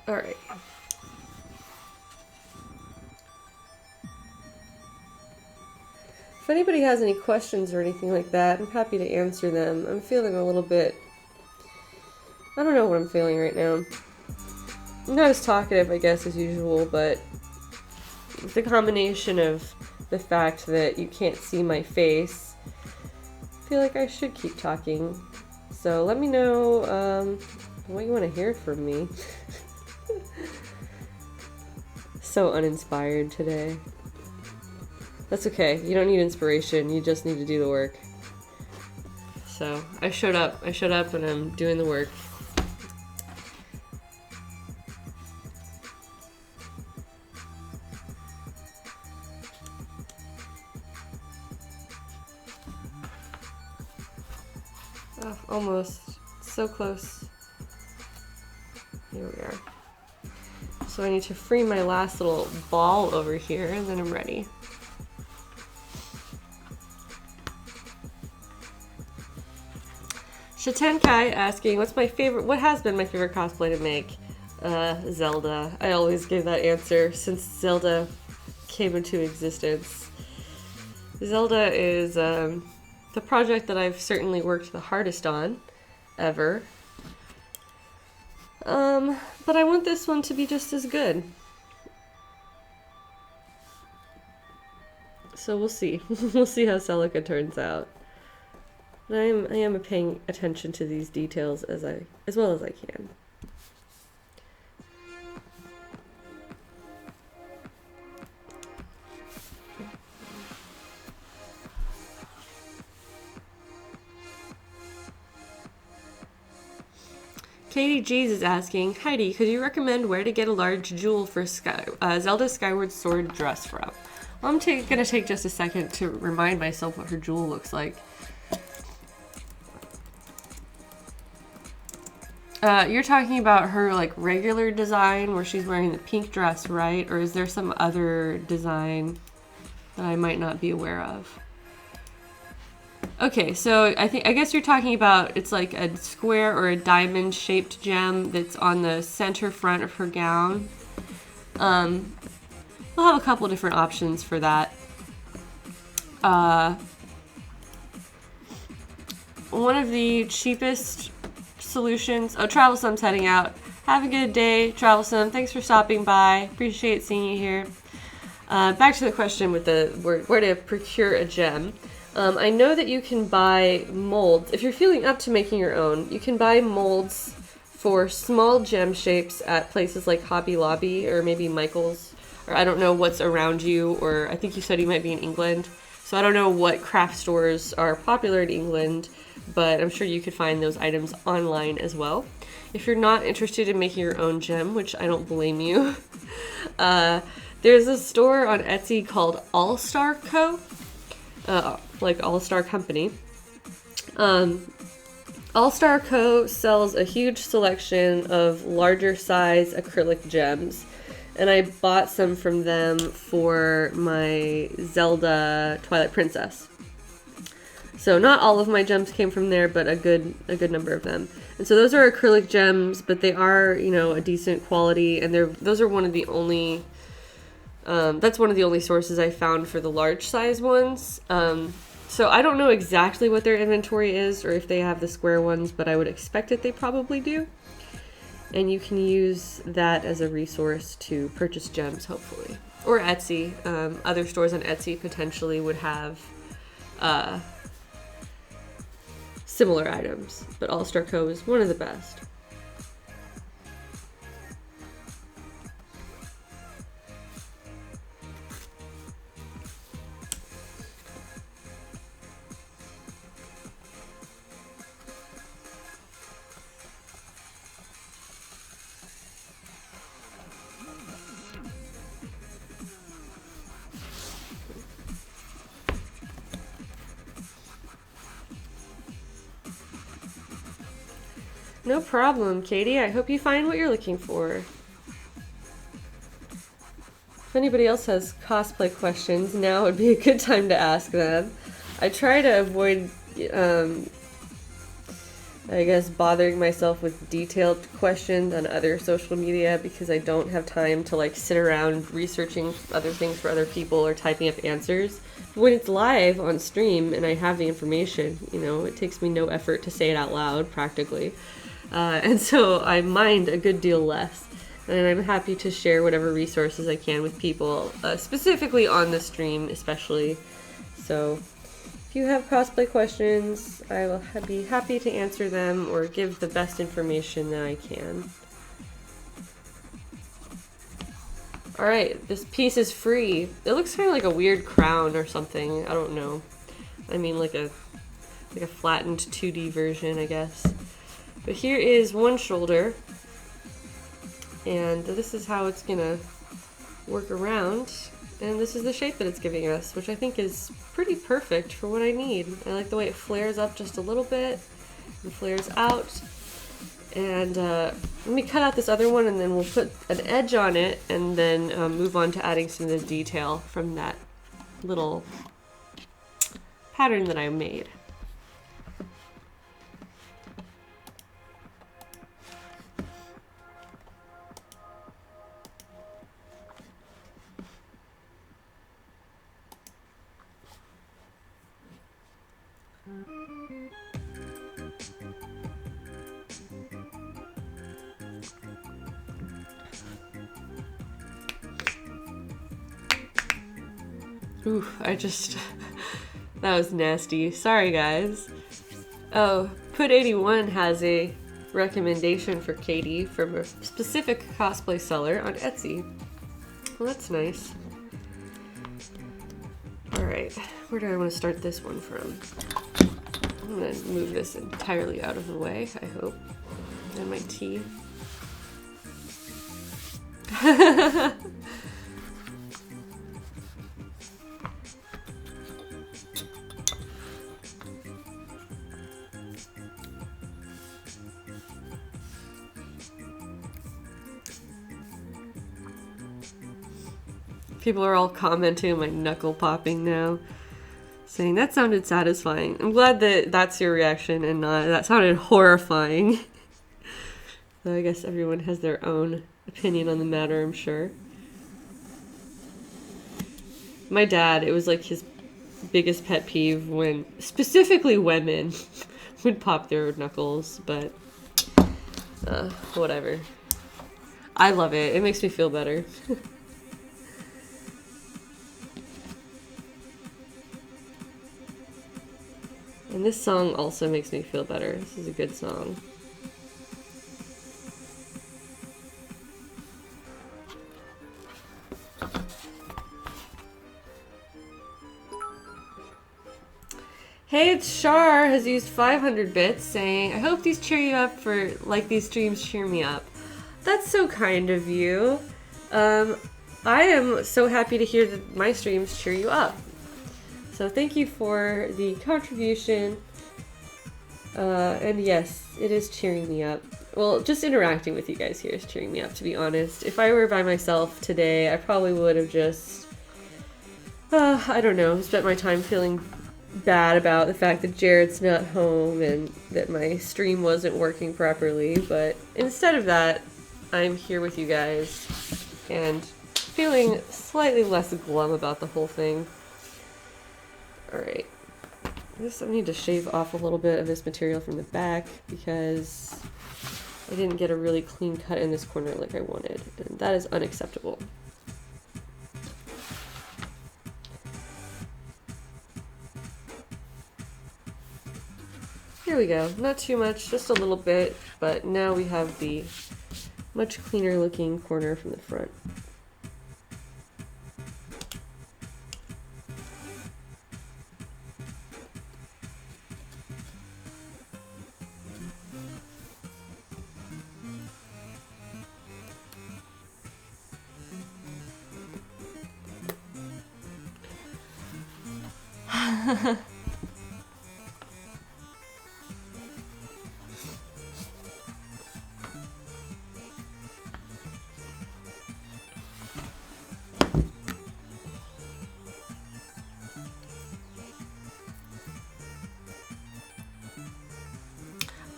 All right. If anybody has any questions or anything like that, I'm happy to answer them. I'm feeling a little bit... I don't know what I'm feeling right now. I'm not as talkative, I guess, as usual, but the combination of the fact that you can't see my face feel like I should keep talking. So let me know what you want to hear from me. So uninspired today. That's okay. You don't need inspiration. You just need to do the work. So I showed up and I'm doing the work. Oh, almost. So close. Here we are. So I need to free my last little ball over here and then I'm ready. Shatenkai asking, what has been my favorite cosplay to make? Zelda. I always give that answer since Zelda came into existence. Zelda is the project that I've certainly worked the hardest on ever. But I want this one to be just as good. So we'll see. We'll see how Celica turns out. But I am paying attention to these details as well as I can. Katie G's is asking, Heidi, could you recommend where to get a large jewel for Zelda Skyward Sword dress from? Well, I'm gonna take just a second to remind myself what her jewel looks like. You're talking about her like regular design where she's wearing the pink dress, right? Or is there some other design that I might not be aware of? Okay, so I guess you're talking about, it's like a square or a diamond shaped gem that's on the center front of her gown. We'll have a couple different options for that. One of the cheapest solutions. Oh, Travelsom's heading out. Have a good day, Travelsom. Thanks for stopping by. Appreciate seeing you here. Back to the question with where to procure a gem. I know that you can buy molds. If you're feeling up to making your own, you can buy molds for small gem shapes at places like Hobby Lobby or maybe Michael's. Or I don't know what's around you, or I think you said you might be in England. So I don't know what craft stores are popular in England, but I'm sure you could find those items online as well. If you're not interested in making your own gem, which I don't blame you, there's a store on Etsy called All Star Co. Like All Star Company. All Star Co. sells a huge selection of larger size acrylic gems. And I bought some from them for my Zelda Twilight Princess. So not all of my gems came from there, but a good number of them. And so those are acrylic gems, but they are, a decent quality, and those are one of the only that's one of the only sources I found for the large size ones. So I don't know exactly what their inventory is or if they have the square ones, but I would expect that they probably do. And you can use that as a resource to purchase gems, hopefully. Or Etsy. Other stores on Etsy potentially would have similar items, but All Star Co. is one of the best. No problem, Katie. I hope you find what you're looking for. If anybody else has cosplay questions, now would be a good time to ask them. I try to avoid, I guess, bothering myself with detailed questions on other social media because I don't have time to, sit around researching other things for other people or typing up answers. When it's live on stream and I have the information, it takes me no effort to say it out loud, practically. And so I mind a good deal less. And I'm happy to share whatever resources I can with people, specifically on the stream especially. So if If you have cosplay questions, I will be happy to answer them or give the best information that I can. Alright, this piece is free. It looks kind of like a weird crown or something. I don't know. I mean, like a flattened 2D version, I guess. But here is one shoulder. And this is how it's gonna work around. And this is the shape that it's giving us, which I think is pretty perfect for what I need. I like the way it flares up just a little bit and flares out. And let me cut out this other one and then we'll put an edge on it and then move on to adding some of the detail from that little pattern that I made. Ooh, that was nasty. Sorry, guys. Oh, Put81 has a recommendation for Katie from a specific cosplay seller on Etsy. Well, that's nice. Alright, where do I want to start this one from? I'm going to move this entirely out of the way, I hope. And my tea. People are all commenting on my knuckle popping now, saying that sounded satisfying. I'm glad that that's your reaction and not that sounded horrifying. So I guess everyone has their own opinion on the matter, I'm sure. My dad, it was like his biggest pet peeve when specifically women would pop their knuckles, but whatever. I love it. It makes me feel better. And this song also makes me feel better. This is a good song. Hey, it's Shar has used 500 bits saying, I hope these cheer you up for like these streams cheer me up. That's so kind of you. I am so happy to hear that my streams cheer you up. So thank you for the contribution. And yes, it is cheering me up. Well, just interacting with you guys here is cheering me up, to be honest. If I were by myself today, I probably would have just, I don't know, spent my time feeling bad about the fact that Jared's not home and that my stream wasn't working properly. But instead of that, I'm here with you guys and feeling slightly less glum about the whole thing. Alright, I guess I need to shave off a little bit of this material from the back because I didn't get a really clean cut in this corner like I wanted, and that is unacceptable. Here we go, not too much, just a little bit, but now we have the much cleaner looking corner from the front.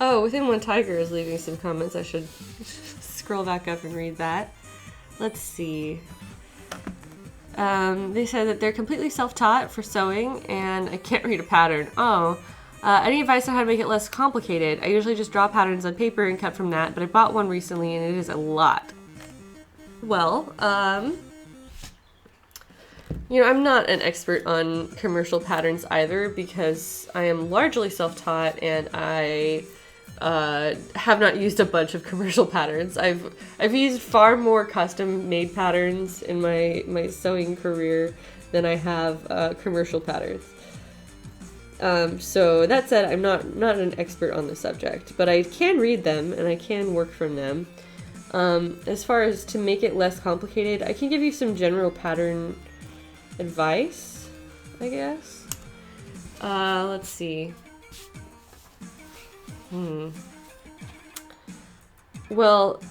Oh, Within One Tiger is leaving some comments. I should scroll back up and read that. Let's see. They said that they're completely self-taught for sewing, and I can't read a pattern. Oh, any advice on how to make it less complicated? I usually just draw patterns on paper and cut from that, but I bought one recently, and it is a lot. Well, You know, I'm not an expert on commercial patterns either because I am largely self-taught and I have not used a bunch of commercial patterns. I've used far more custom-made patterns in my sewing career than I have commercial patterns. So that said, I'm not an expert on the subject, but I can read them and I can work from them. As far as to make it less complicated, I can give you some general pattern advice, I guess. Let's see. Well,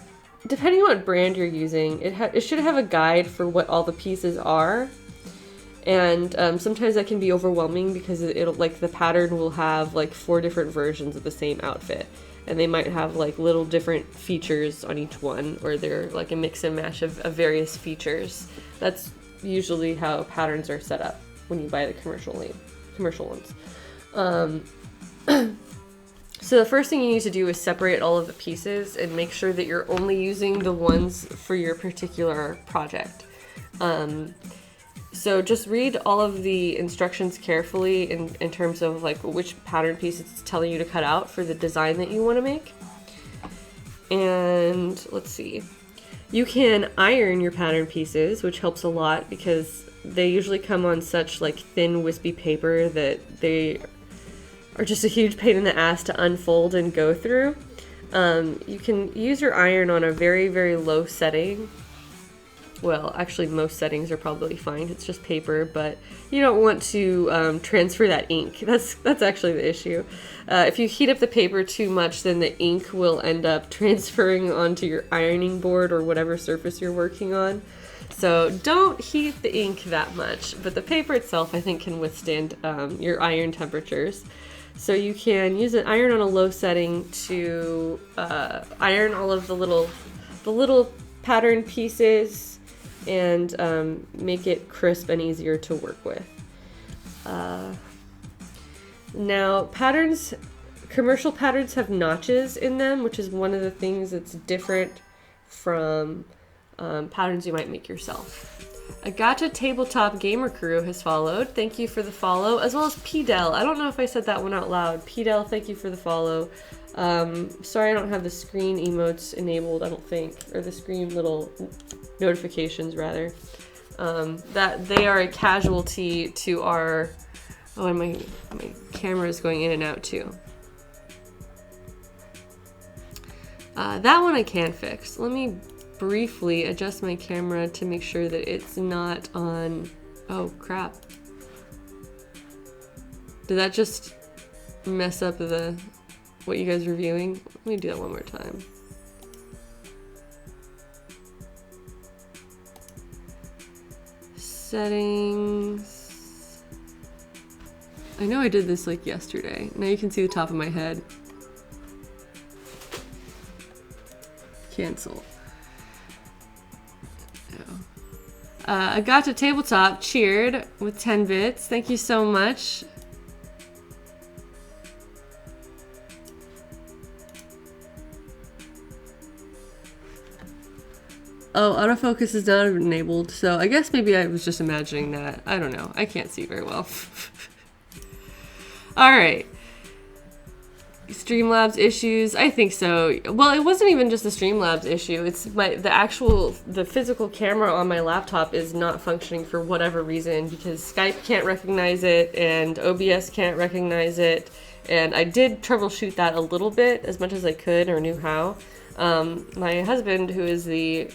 depending on what brand you're using, it should have a guide for what all the pieces are. And sometimes that can be overwhelming because it'll like the pattern will have like 4 different versions of the same outfit, and they might have like little different features on each one, or they're like a mix and match of various features. That's usually how patterns are set up when you buy the commercial ones. So the first thing you need to do is separate all of the pieces and make sure that you're only using the ones for your particular project. So just read all of the instructions carefully in terms of like which pattern piece it's telling you to cut out for the design that you want to make. And let's see. You can iron your pattern pieces, which helps a lot because they usually come on such like thin wispy paper that they are just a huge pain in the ass to unfold and go through. You can use your iron on a very, very low setting. Well, actually most settings are probably fine. It's just paper, but you don't want to transfer that ink. That's actually the issue. If you heat up the paper too much, then the ink will end up transferring onto your ironing board or whatever surface you're working on. So don't heat the ink that much, but the paper itself I think can withstand your iron temperatures. So you can use an iron on a low setting to iron all of the little pattern pieces and make it crisp and easier to work with. Now, commercial patterns have notches in them, which is one of the things that's different from patterns you might make yourself. A Gotcha Tabletop Gamer Crew has followed. Thank you for the follow, as well as P-Del. I don't know if I said that one out loud. P-Del, thank you for the follow. Sorry I don't have the screen emotes enabled, I don't think, or the screen little notifications rather. That they are a casualty to our, oh, and my camera is going in and out too. That one I can fix. Let me briefly adjust my camera to make sure that it's not on, oh crap. Did that just mess up what you guys were viewing? Let me do that one more time. Settings. I know I did this like yesterday. Now you can see the top of my head. Cancel. I got to Tabletop cheered with 10 bits. Thank you so much. Oh, autofocus is not enabled, so I guess maybe I was just imagining that. I don't know. I can't see very well. All right. Streamlabs issues? I think so. Well, it wasn't even just the Streamlabs issue. It's the physical camera on my laptop is not functioning for whatever reason because Skype can't recognize it and OBS can't recognize it. And I did troubleshoot that a little bit as much as I could or knew how. My husband, who is the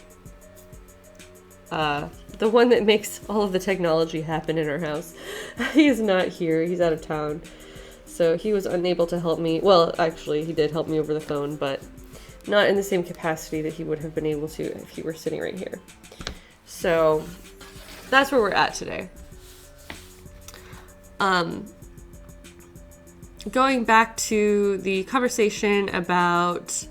one that makes all of the technology happen in our house, he is not here. He's out of town. So he was unable to help me. Well, actually, he did help me over the phone, but not in the same capacity that he would have been able to if he were sitting right here. So that's where we're at today. Going back to the conversation about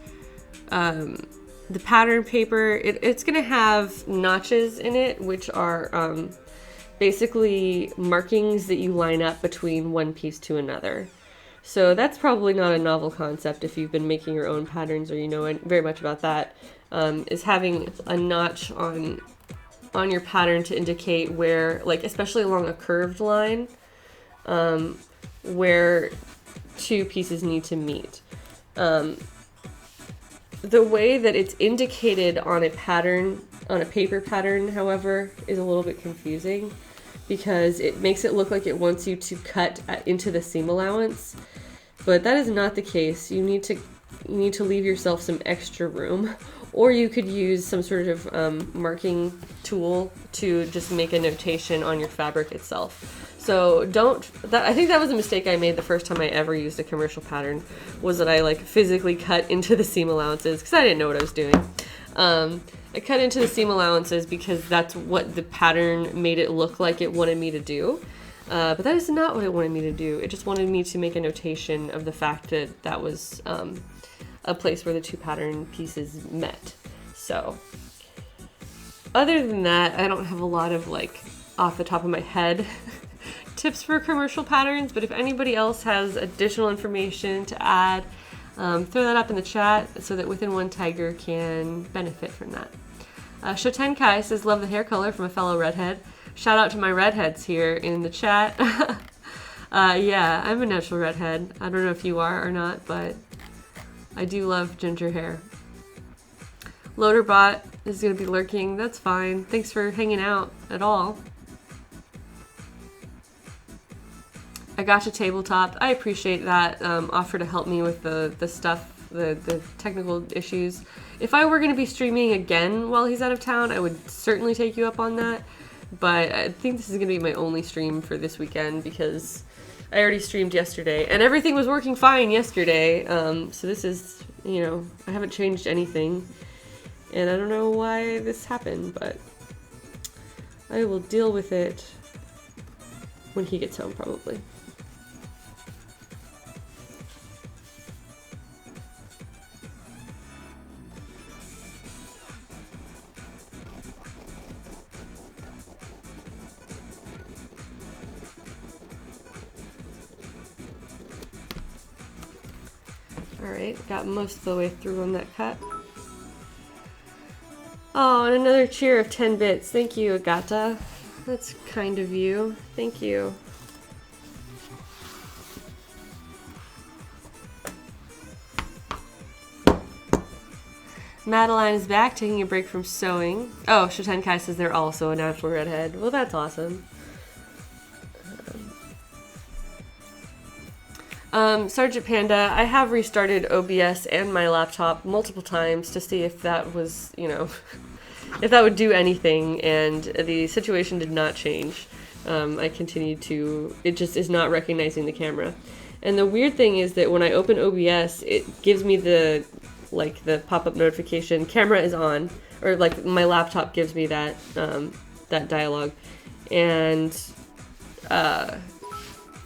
the pattern paper, it's going to have notches in it, which are basically markings that you line up between one piece to another. So that's probably not a novel concept if you've been making your own patterns or you know very much about that, is having a notch on on your pattern to indicate where, like especially along a curved line, where two pieces need to meet. The way that it's indicated on a pattern, on a paper pattern, however, is a little bit confusing because it makes it look like it wants you to cut into the seam allowance, but that is not the case. You need to leave yourself some extra room, or you could use some sort of marking tool to just make a notation on your fabric itself. So I think that was a mistake I made the first time I ever used a commercial pattern, was that I like physically cut into the seam allowances because I didn't know what I was doing. I cut into the seam allowances because that's what the pattern made it look like it wanted me to do. But that is not what it wanted me to do. It just wanted me to make a notation of the fact that that was a place where the two pattern pieces met. So other than that, I don't have a lot of like off the top of my head tips for commercial patterns, but if anybody else has additional information to add, throw that up in the chat so that Within One Tiger can benefit from that. Shotenkai says, love the hair color from a fellow redhead. Shout out to my redheads here in the chat. Yeah, I'm a natural redhead. I don't know if you are or not, but I do love ginger hair. Loaderbot is going to be lurking. That's fine. Thanks for hanging out at all. I Gotcha Tabletop. I appreciate that offer to help me with the stuff, the technical issues. If I were going to be streaming again while he's out of town, I would certainly take you up on that. But I think this is going to be my only stream for this weekend because I already streamed yesterday and everything was working fine yesterday. So this is, you know, I haven't changed anything. And I don't know why this happened, but I will deal with it when he gets home probably. Alright, got most of the way through on that cut. Oh, and another cheer of 10 bits. Thank you, Agata. That's kind of you. Thank you. Madeline is back, taking a break from sewing. Oh, Shotenkai says they're also a natural redhead. Well, that's awesome. Sergeant Panda, I have restarted OBS and my laptop multiple times to see if that was, you know, if that would do anything, and the situation did not change. I continued to, it just is not recognizing the camera. And the weird thing is that when I open OBS, it gives me the, like, the pop-up notification, camera is on, or like my laptop gives me that, that dialogue. And,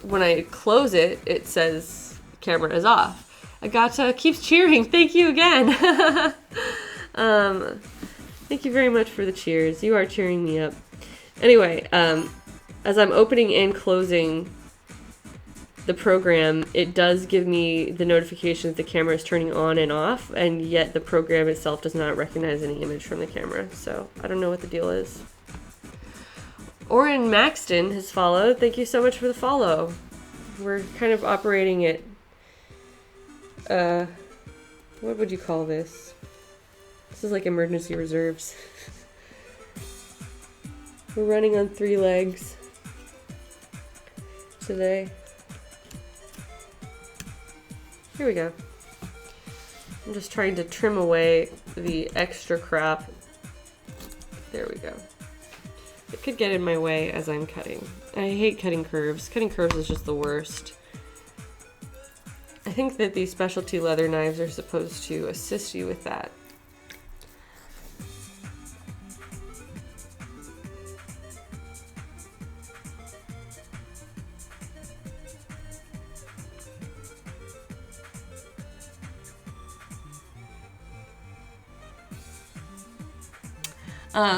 when I close it, it says camera is off. Agata keeps cheering. Thank you again. Thank you very much for the cheers. You are cheering me up. Anyway, as I'm opening and closing the program, it does give me the notification that the camera is turning on and off, and yet the program itself does not recognize any image from the camera. So I don't know what the deal is. Oren Maxton has followed. Thank you so much for the follow. We're kind of operating it. What would you call this? This is like emergency reserves. We're running on 3 legs today. Here we go. I'm just trying to trim away the extra crap. There we go. It could get in my way as I'm cutting. I hate cutting curves. Cutting curves is just the worst. I think that these specialty leather knives are supposed to assist you with that.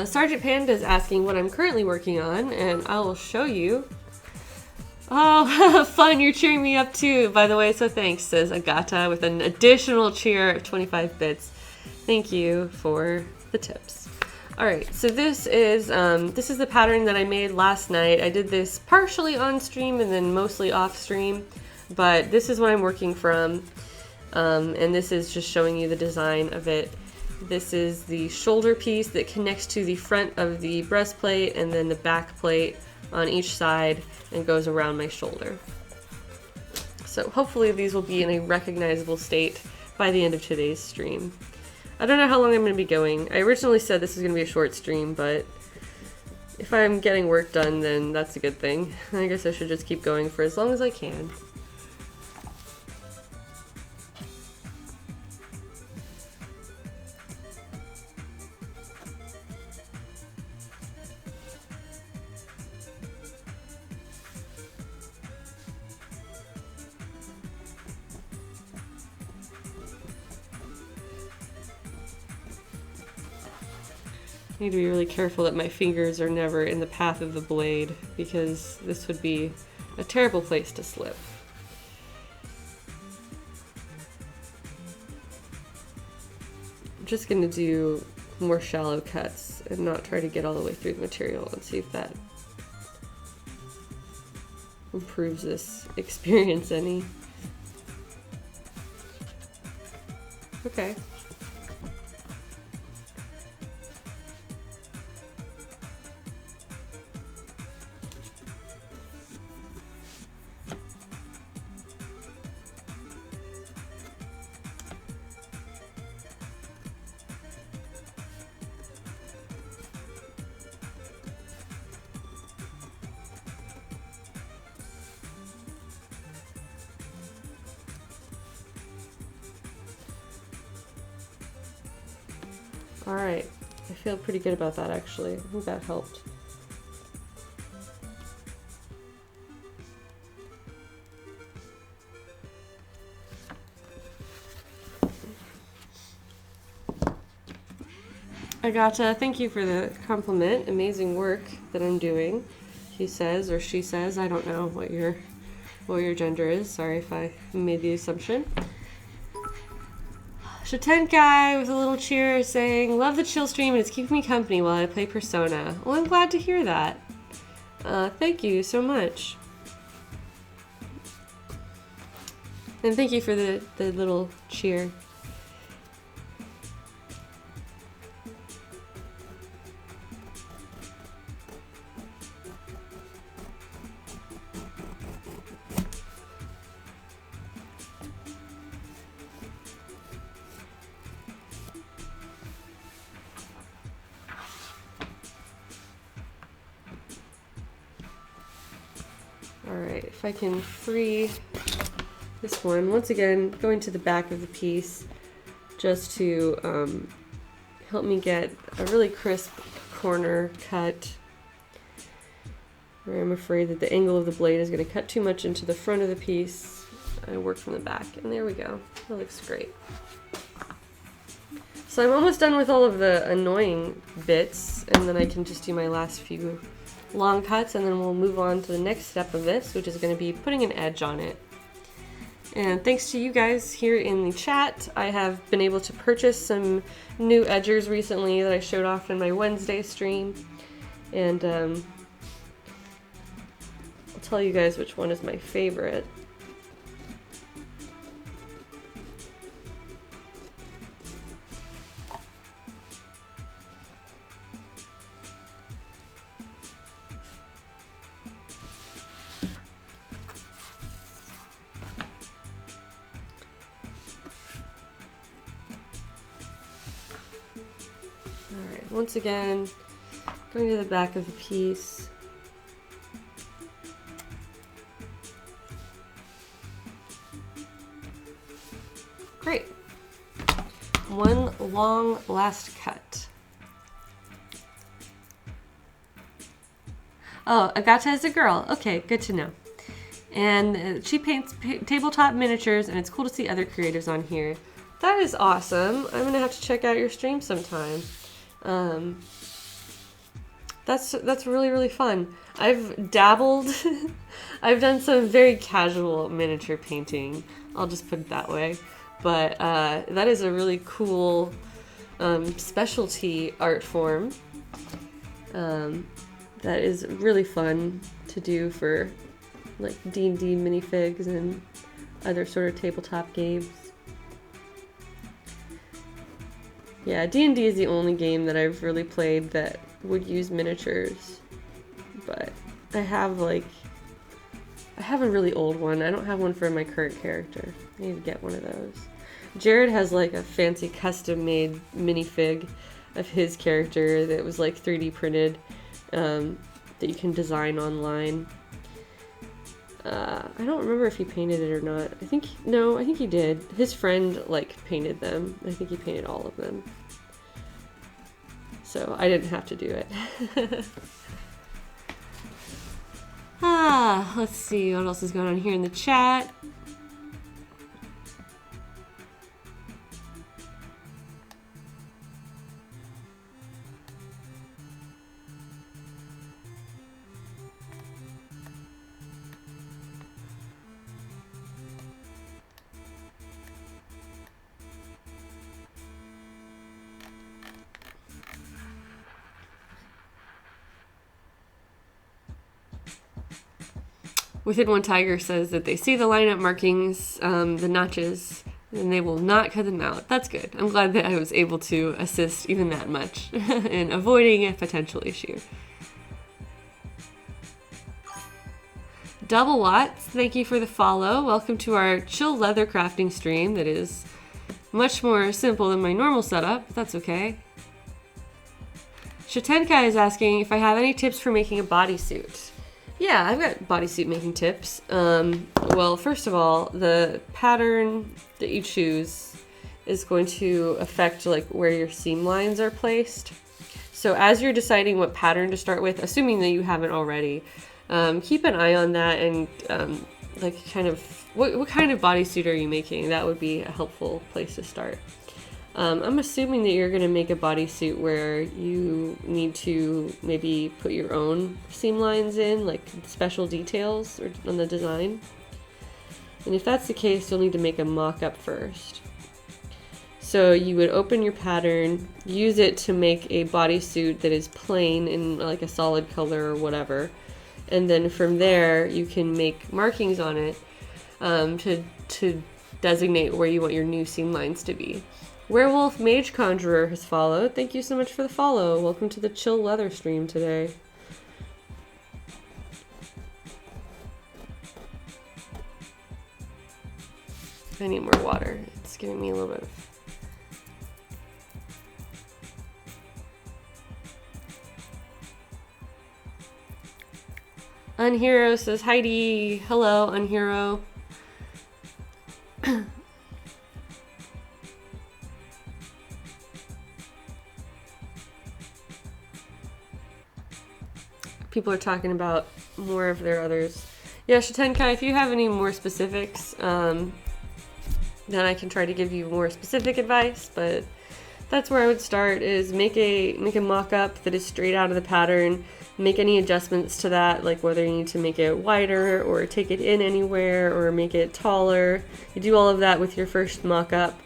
Sergeant Panda is asking what I'm currently working on, and I will show you. Oh, fun, you're cheering me up too, by the way, so thanks, says Agata with an additional cheer of 25 bits. Thank you for the tips. Alright, so this is the pattern that I made last night. I did this partially on stream and then mostly off stream, but this is what I'm working from, and this is just showing you the design of it. This is the shoulder piece that connects to the front of the breastplate and then the back plate on each side and goes around my shoulder. So hopefully these will be in a recognizable state by the end of today's stream. I don't know how long I'm going to be going. I originally said this was going to be a short stream, but if I'm getting work done, then that's a good thing. I guess I should just keep going for as long as I can. I need to be really careful that my fingers are never in the path of the blade, because this would be a terrible place to slip. I'm just going to do more shallow cuts and not try to get all the way through the material and see if that improves this experience any. Okay. Alright, I feel pretty good about that actually. I think that helped. Agata, thank you for the compliment. Amazing work that I'm doing. He says, or she says, I don't know what your gender is. Sorry if I made the assumption. Shatenkai with a little cheer saying, love the chill stream and it's keeping me company while I play Persona. Well, I'm glad to hear that. Thank you so much. And thank you for the little cheer. Alright, if I can free this one, once again, going to the back of the piece just to help me get a really crisp corner cut, where I'm afraid that the angle of the blade is going to cut too much into the front of the piece. I work from the back, and there we go. That looks great. So I'm almost done with all of the annoying bits, and then I can just do my last few long cuts, and then we'll move on to the next step of this, which is going to be putting an edge on it. And thanks to you guys here in the chat, I have been able to purchase some new edgers recently that I showed off in my Wednesday stream, and I'll tell you guys which one is my favorite. Once again, going to the back of the piece. Great. One long last cut. Oh, Agata is a girl. Okay, good to know. And she paints tabletop miniatures, and it's cool to see other creatives on here. That is awesome. I'm gonna have to check out your stream sometime. That's really, really fun. I've dabbled. I've done some very casual miniature painting. I'll just put it that way. But that is a really cool specialty art form that is really fun to do for like D&D minifigs and other sort of tabletop games. Yeah, D&D is the only game that I've really played that would use miniatures, but I have a really old one. I don't have one for my current character. I need to get one of those. Jared has like a fancy custom-made minifig of his character that was like 3D printed, that you can design online. I don't remember if he painted it or not. I think he did. His friend like painted them. I think he painted all of them. So I didn't have to do it. Let's see what else is going on here in the chat. Within One Tiger says that they see the lineup markings, the notches, and they will not cut them out. That's good. I'm glad that I was able to assist even that much in avoiding a potential issue. Double Watts, thank you for the follow. Welcome to our chill leather crafting stream that is much more simple than my normal setup, but that's okay. Shatenka is asking if I have any tips for making a bodysuit. Yeah, I've got bodysuit making tips. Well, first of all, the pattern that you choose is going to affect like where your seam lines are placed. So as you're deciding what pattern to start with, assuming that you haven't already, keep an eye on that and like kind of what kind of bodysuit are you making? That would be a helpful place to start. I'm assuming that you're going to make a bodysuit where you need to maybe put your own seam lines in, like special details on the design. And if that's the case, you'll need to make a mock-up first. So you would open your pattern, use it to make a bodysuit that is plain in like a solid color or whatever. And then from there, you can make markings on it to designate where you want your new seam lines to be. Werewolf Mage Conjurer has followed. Thank you so much for the follow. Welcome to the chill leather stream today. I need more water. It's giving me a little bit of... Unhero says, Heidi. Hello, Unhero. People are talking about more of their others. Yeah, Shatenkai, if you have any more specifics, then I can try to give you more specific advice, but that's where I would start, is make a mock-up that is straight out of the pattern. Make any adjustments to that, like whether you need to make it wider or take it in anywhere or make it taller. You do all of that with your first mock-up.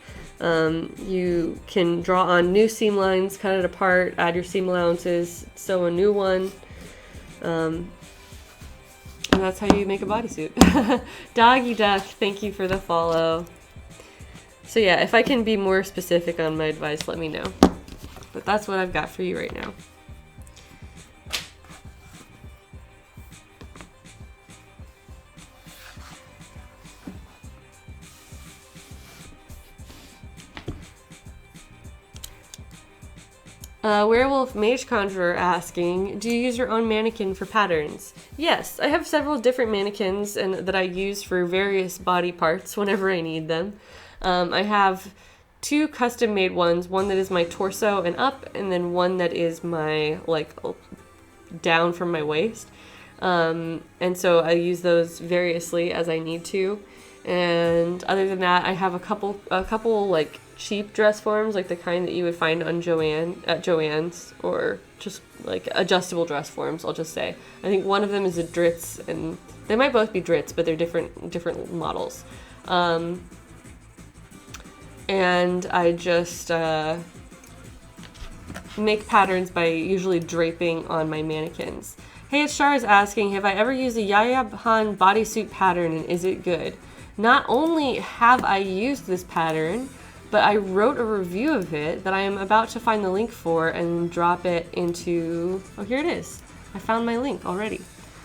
You can draw on new seam lines, cut it apart, add your seam allowances, sew a new one. And that's how you make a bodysuit. Doggy Duck, thank you for the follow. So yeah, if I can be more specific on my advice, let me know. But that's what I've got for you right now. Werewolf Mage Conjurer asking, do you use your own mannequin for patterns? Yes, I have several different mannequins and that I use for various body parts whenever I need them. I have two custom-made ones, one that is my torso and up, and then one that is my, like, down from my waist. And so I use those variously as I need to. And other than that, I have a couple like cheap dress forms, like the kind that you would find on Joann's, or just like adjustable dress forms, I'll just say. I think one of them is a Dritz, and they might both be Dritz, but they're different models. And I just make patterns by usually draping on my mannequins. Hey, Shar is asking, have I ever used a Yaya Han bodysuit pattern and is it good? Not only have I used this pattern, but I wrote a review of it that I am about to find the link for and drop it into... Oh, here it is. I found my link already.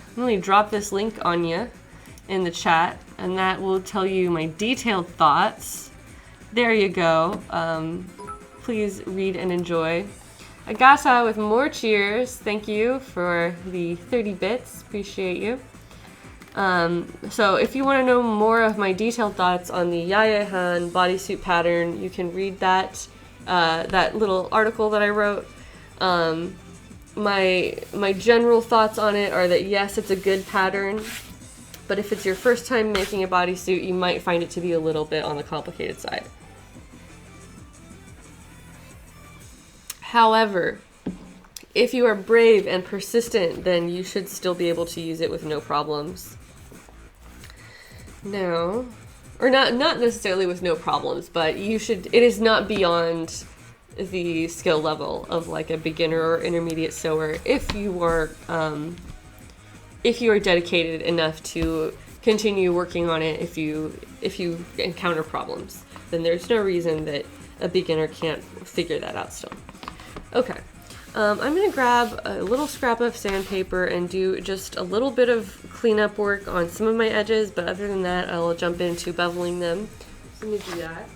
I'm going to drop this link on you in the chat, and that will tell you my detailed thoughts. There you go. Please read and enjoy. Agata with more cheers. Thank you for the 30 bits. Appreciate you. So if you want to know more of my detailed thoughts on the Yaya Han bodysuit pattern, you can read that that little article that I wrote. My general thoughts on it are that yes, it's a good pattern, but if it's your first time making a bodysuit, you might find it to be a little bit on the complicated side. However, if you are brave and persistent, then you should still be able to use it with no problems. No, or not necessarily with no problems, but you should. It is not beyond the skill level of like a beginner or intermediate sewer if you are dedicated enough to continue working on it. If you encounter problems, then there's no reason that a beginner can't figure that out still. Okay. I'm going to grab a little scrap of sandpaper and do just a little bit of cleanup work on some of my edges, but other than that, I'll jump into beveling them. So let me do that.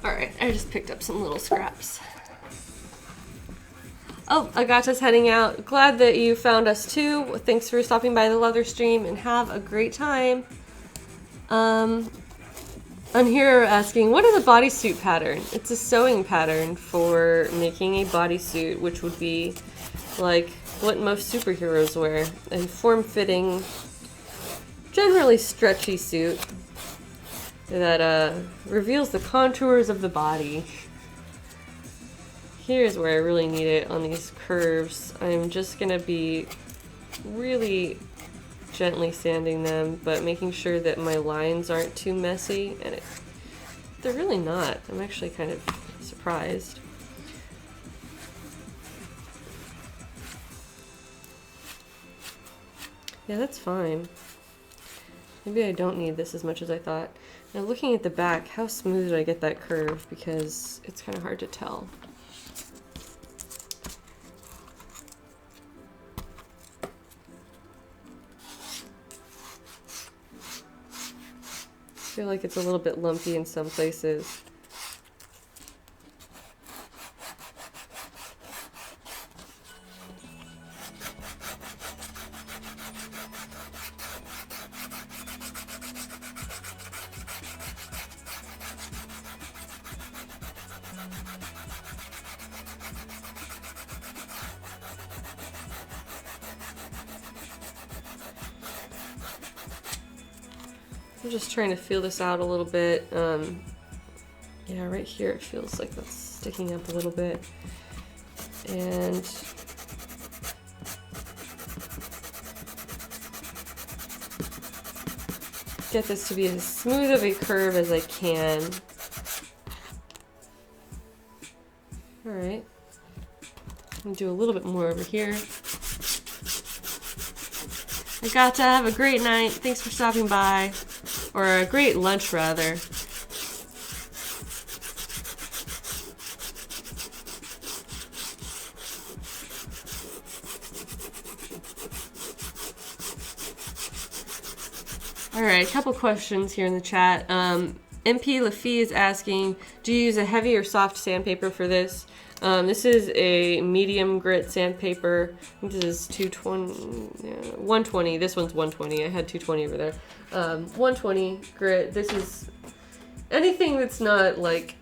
Alright, I just picked up some little scraps. Oh, Agata's heading out. Glad that you found us too. Thanks for stopping by the leather stream and have a great time. I'm here asking, what is a bodysuit pattern? It's a sewing pattern for making a bodysuit, which would be like what most superheroes wear. A form-fitting, generally stretchy suit that reveals the contours of the body. Here's where I really need it on these curves. I'm just gonna be really gently sanding them, but making sure that my lines aren't too messy, and they're really not. I'm actually kind of surprised. Yeah, that's fine. Maybe I don't need this as much as I thought. Now looking at the back, how smooth did I get that curve? Because it's kind of hard to tell. I feel like it's a little bit lumpy in some places. I'm just trying to feel this out a little bit. Yeah, right here it feels like that's sticking up a little bit. And get this to be as smooth of a curve as I can. Alright. I'm gonna do a little bit more over here. I got to have a great night. Thanks for stopping by. Or a great lunch, rather. Alright, a couple questions here in the chat. MP Lafie is asking, do you use a heavy or soft sandpaper for this? This is a medium grit sandpaper. I think this is 220, 120. This one's 120. I had 220 over there. 120 grit. This is anything that's not like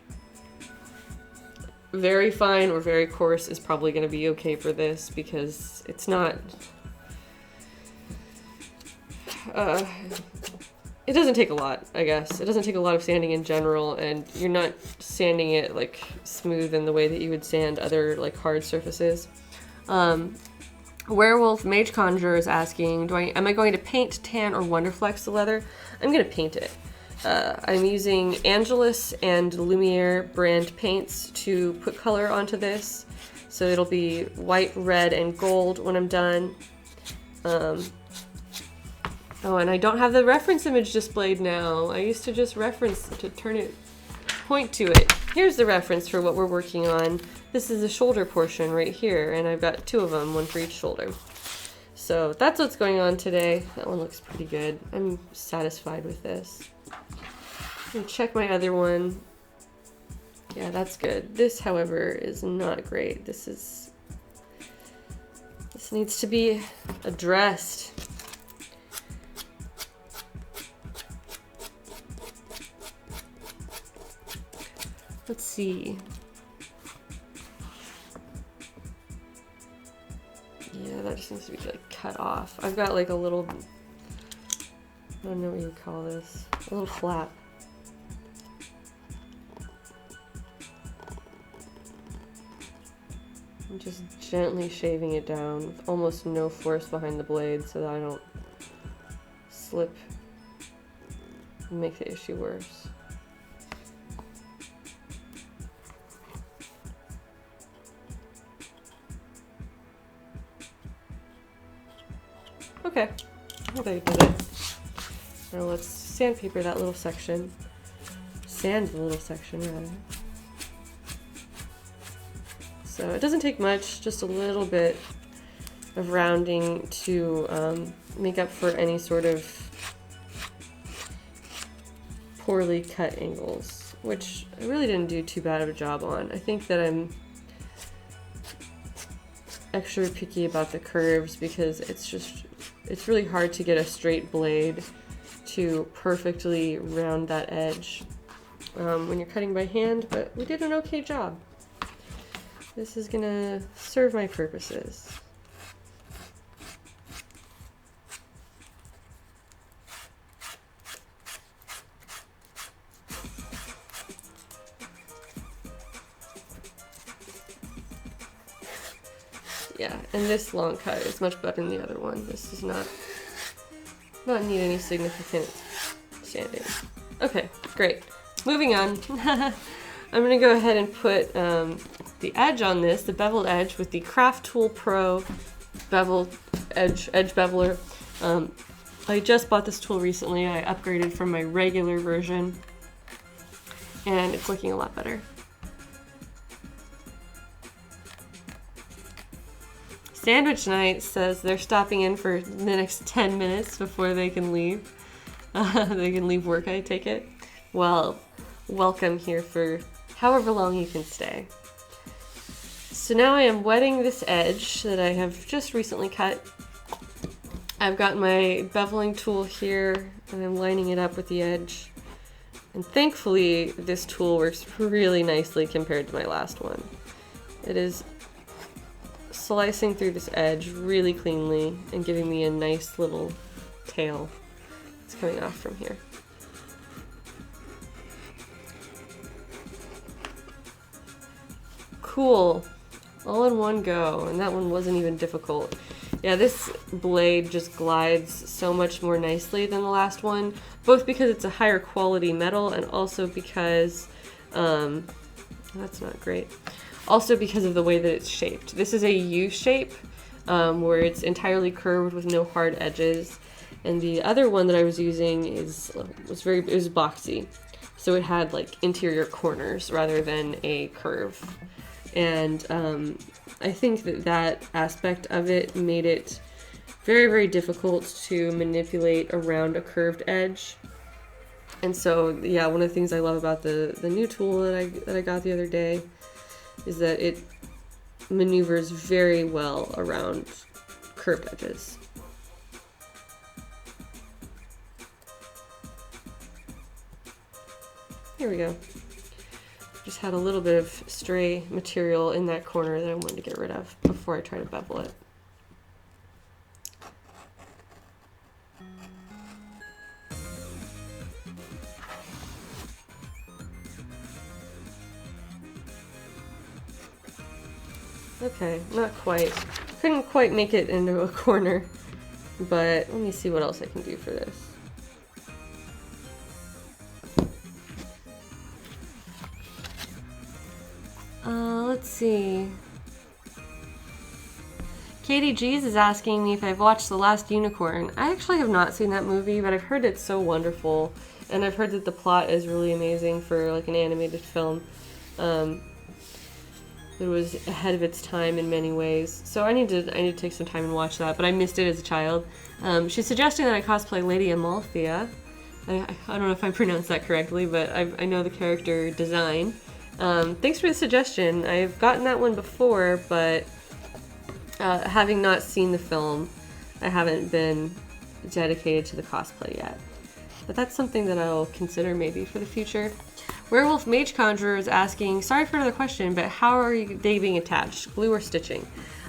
very fine or very coarse is probably going to be okay for this because it's not... it doesn't take a lot, I guess. It doesn't take a lot of sanding in general, and you're not sanding it like smooth in the way that you would sand other like hard surfaces. Werewolf Mage Conjurer is asking, am I going to paint, tan, or Wonderflex the leather? I'm going to paint it. I'm using Angelus and Lumiere brand paints to put color onto this. So it'll be white, red, and gold when I'm done. Oh, and I don't have the reference image displayed now. I used to just reference to point to it. Here's the reference for what we're working on. This is the shoulder portion right here, and I've got 2 of them, 1 for each shoulder. So that's what's going on today. That one looks pretty good. I'm satisfied with this. Let me check my other one. Yeah, that's good. This, however, is not great. This needs to be addressed. Let's see. Yeah, that just needs to be like cut off. I've got like a little, I don't know what you would call this, a little flap. I'm just gently shaving it down with almost no force behind the blade so that I don't slip and make the issue worse. Okay, I think I did it. Now let's sandpaper that little section. Sand the little section, rather. So it doesn't take much, just a little bit of rounding to make up for any sort of poorly cut angles, which I really didn't do too bad of a job on. I think that I'm extra picky about the curves because it's really hard to get a straight blade to perfectly round that edge when you're cutting by hand, but we did an okay job. This is gonna serve my purposes. Yeah, and this long cut is much better than the other one. This does not need any significant sanding. Okay, great. Moving on. I'm gonna go ahead and put the edge on this, the beveled edge, with the Craft Tool Pro bevel edge beveler. I just bought this tool recently. I upgraded from my regular version, and it's looking a lot better. Sandwich Night says they're stopping in for the next 10 minutes before they can leave. They can leave work, I take it. Well, welcome here for however long you can stay. So now I am wetting this edge that I have just recently cut. I've got my beveling tool here and I'm lining it up with the edge. And thankfully, this tool works really nicely compared to my last one. It is slicing through this edge really cleanly and giving me a nice little tail that's coming off from here. Cool. All in one go, and that one wasn't even difficult. Yeah, this blade just glides so much more nicely than the last one, both because it's a higher quality metal and also because, that's not great. Also because of the way that it's shaped. This is a U shape, where it's entirely curved with no hard edges. And the other one that I was using was boxy. So it had like interior corners rather than a curve. And I think that aspect of it made it very, very difficult to manipulate around a curved edge. And so, yeah, one of the things I love about the new tool that I got the other day is that it maneuvers very well around curved edges. Here we go. Just had a little bit of stray material in that corner that I wanted to get rid of before I try to bevel it. Okay, not quite. Couldn't quite make it into a corner, but let me see what else I can do for this. Let's see. Katie G's is asking me if I've watched The Last Unicorn. I actually have not seen that movie, but I've heard it's so wonderful, and I've heard that the plot is really amazing for like an animated film. It was ahead of its time in many ways, so I need to take some time and watch that. But I missed it as a child. She's suggesting that I cosplay Lady Amalthea. I don't know if I pronounced that correctly, but I know the character design. Thanks for the suggestion. I've gotten that one before, but having not seen the film, I haven't been dedicated to the cosplay yet. But that's something that I'll consider maybe for the future. Werewolf Mage Conjurer is asking, sorry for another question, but how are they being attached? Glue or stitching?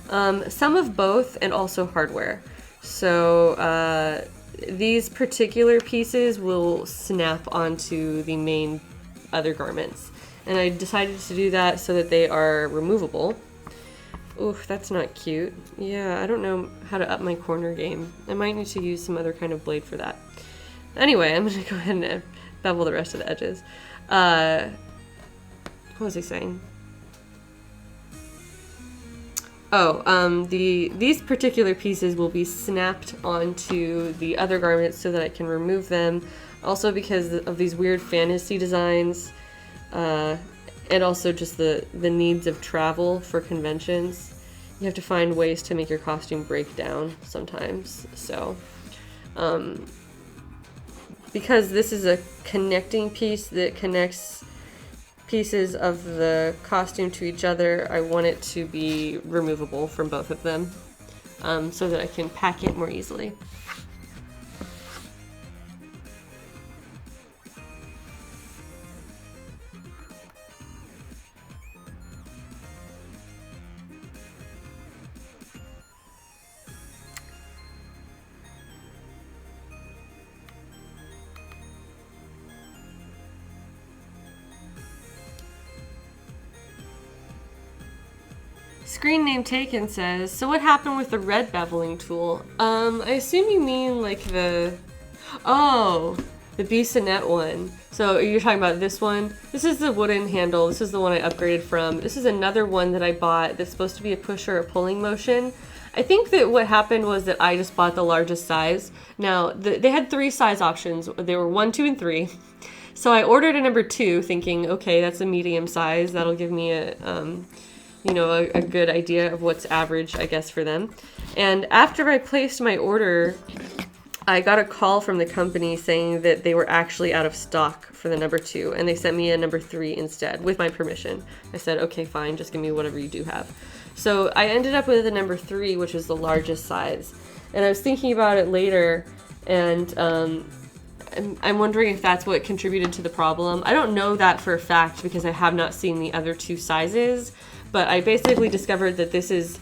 Some of both, and also hardware. So these particular pieces will snap onto the main other garments. And I decided to do that so that they are removable. Oof, that's not cute. Yeah, I don't know how to up my corner game. I might need to use some other kind of blade for that. Anyway, I'm going to go ahead and bevel the rest of the edges. What was I saying? Oh, these particular pieces will be snapped onto the other garments so that I can remove them. Also because of these weird fantasy designs, and also just the needs of travel for conventions. You have to find ways to make your costume break down sometimes. So, because this is a connecting piece that connects pieces of the costume to each other, I want it to be removable from both of them, so that I can pack it more easily. Screen name taken says, so what happened with the red beveling tool? I assume you mean like the Bissonette one. So you're talking about this one? This is the wooden handle. This is the one I upgraded from. This is another one that I bought that's supposed to be a push or a pulling motion. I think that what happened was that I just bought the largest size. Now, they had 3 size options. They were 1, 2, and 3. So I ordered a number 2 thinking, okay, that's a medium size. That'll give me a good idea of what's average, I guess, for them. And after I placed my order, I got a call from the company saying that they were actually out of stock for the number 2, and they sent me a number 3 instead, with my permission. I said, okay, fine, just give me whatever you do have. So I ended up with a number 3, which is the largest size. And I was thinking about it later, and I'm wondering if that's what contributed to the problem. I don't know that for a fact because I have not seen the other 2 sizes. But I basically discovered that this is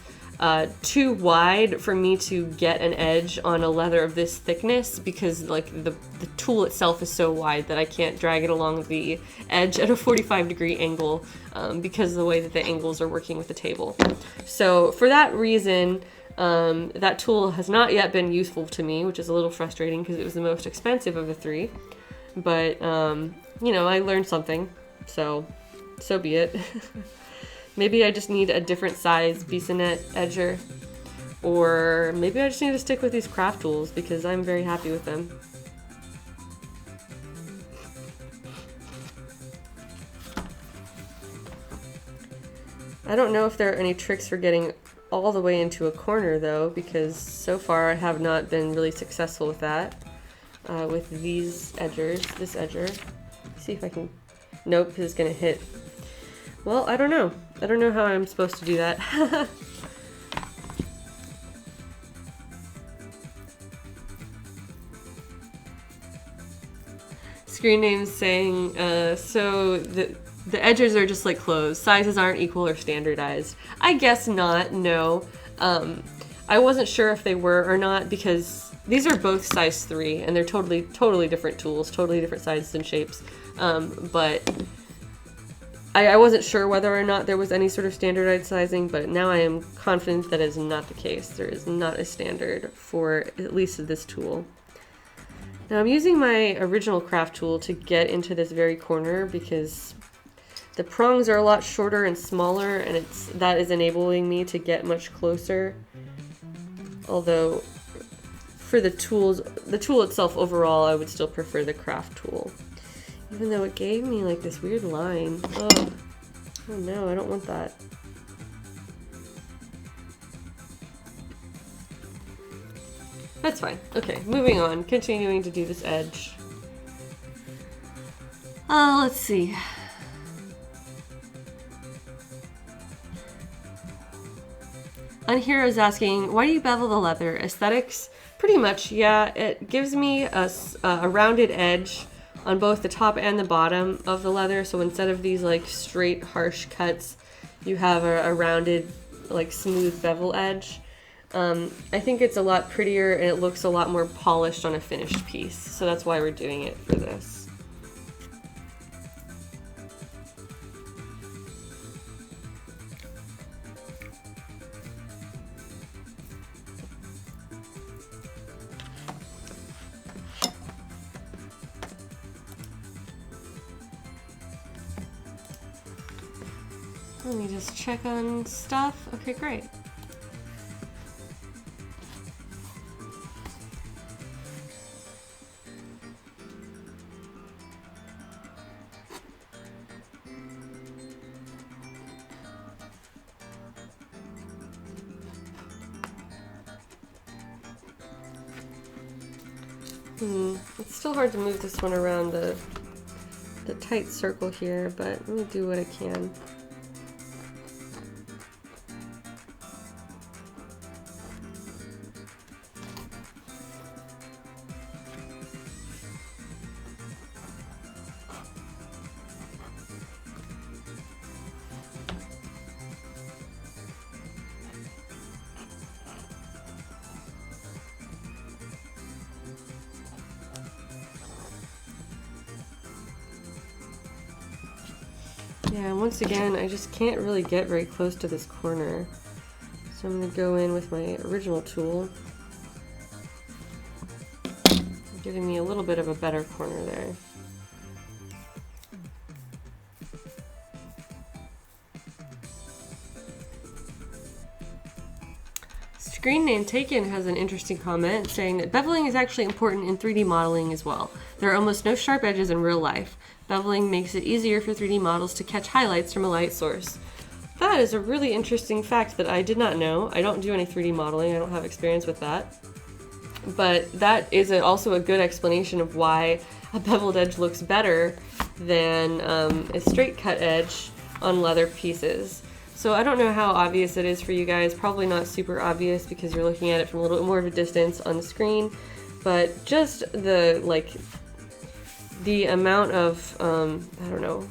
too wide for me to get an edge on a leather of this thickness because like the tool itself is so wide that I can't drag it along the edge at a 45-degree angle because of the way that the angles are working with the table. So for that reason, that tool has not yet been useful to me, which is a little frustrating because it was the most expensive of the 3. But, I learned something, so be it. Maybe I just need a different size Bissonette edger, or maybe I just need to stick with these craft tools because I'm very happy with them. I don't know if there are any tricks for getting all the way into a corner though, because so far I have not been really successful with that. With these edgers, this edger. See if I can, nope, it's gonna hit. Well, I don't know. I don't know how I'm supposed to do that. Screen name's saying, so the edges are just like clothes. Sizes aren't equal or standardized. I guess not, no. I wasn't sure if they were or not because these are both size 3 and they're totally different tools, totally different sizes and shapes. But I wasn't sure whether or not there was any sort of standardized sizing, but now I am confident that is not the case. There is not a standard for at least this tool. Now I'm using my original craft tool to get into this very corner because the prongs are a lot shorter and smaller, and that is enabling me to get much closer. Although for the tool itself overall, I would still prefer the craft tool. Even though it gave me like this weird line. Oh no, I don't want that. That's fine. Okay, moving on. Continuing to do this edge. Let's see. Unhero is asking, why do you bevel the leather? Aesthetics? Pretty much, yeah. It gives me a rounded edge on both the top and the bottom of the leather. So instead of these like straight, harsh cuts, you have a rounded, like smooth bevel edge. I think it's a lot prettier and it looks a lot more polished on a finished piece. So that's why we're doing it for this. Let me just check on stuff. Okay, great. It's still hard to move this one around the tight circle here, but let me do what I can. Yeah, once again, I just can't really get very close to this corner. So I'm going to go in with my original tool, giving me a little bit of a better corner there. Screen name taken has an interesting comment saying that beveling is actually important in 3D modeling as well. There are almost no sharp edges in real life. Beveling makes it easier for 3D models to catch highlights from a light source. That is a really interesting fact that I did not know. I don't do any 3D modeling, I don't have experience with that. But that is also a good explanation of why a beveled edge looks better than a straight cut edge on leather pieces. So I don't know how obvious it is for you guys, probably not super obvious because you're looking at it from a little bit more of a distance on the screen, but just the amount of, I don't know,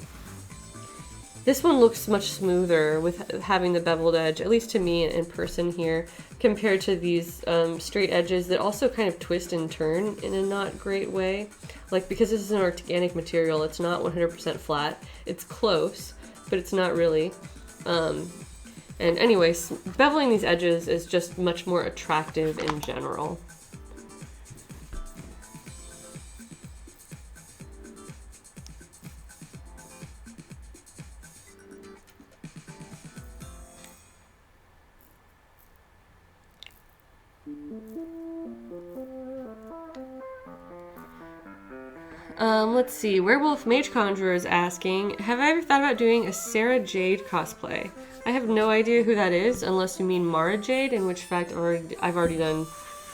this one looks much smoother with having the beveled edge, at least to me in person here, compared to these straight edges that also kind of twist and turn in a not great way. Like, because this is an organic material, it's not 100% flat. It's close, but it's not really. And anyways, beveling these edges is just much more attractive in general. Let's see. Werewolf Mage Conjurer is asking, have I ever thought about doing a Sarah Jade cosplay? I have no idea who that is, unless you mean Mara Jade, in which fact I've already done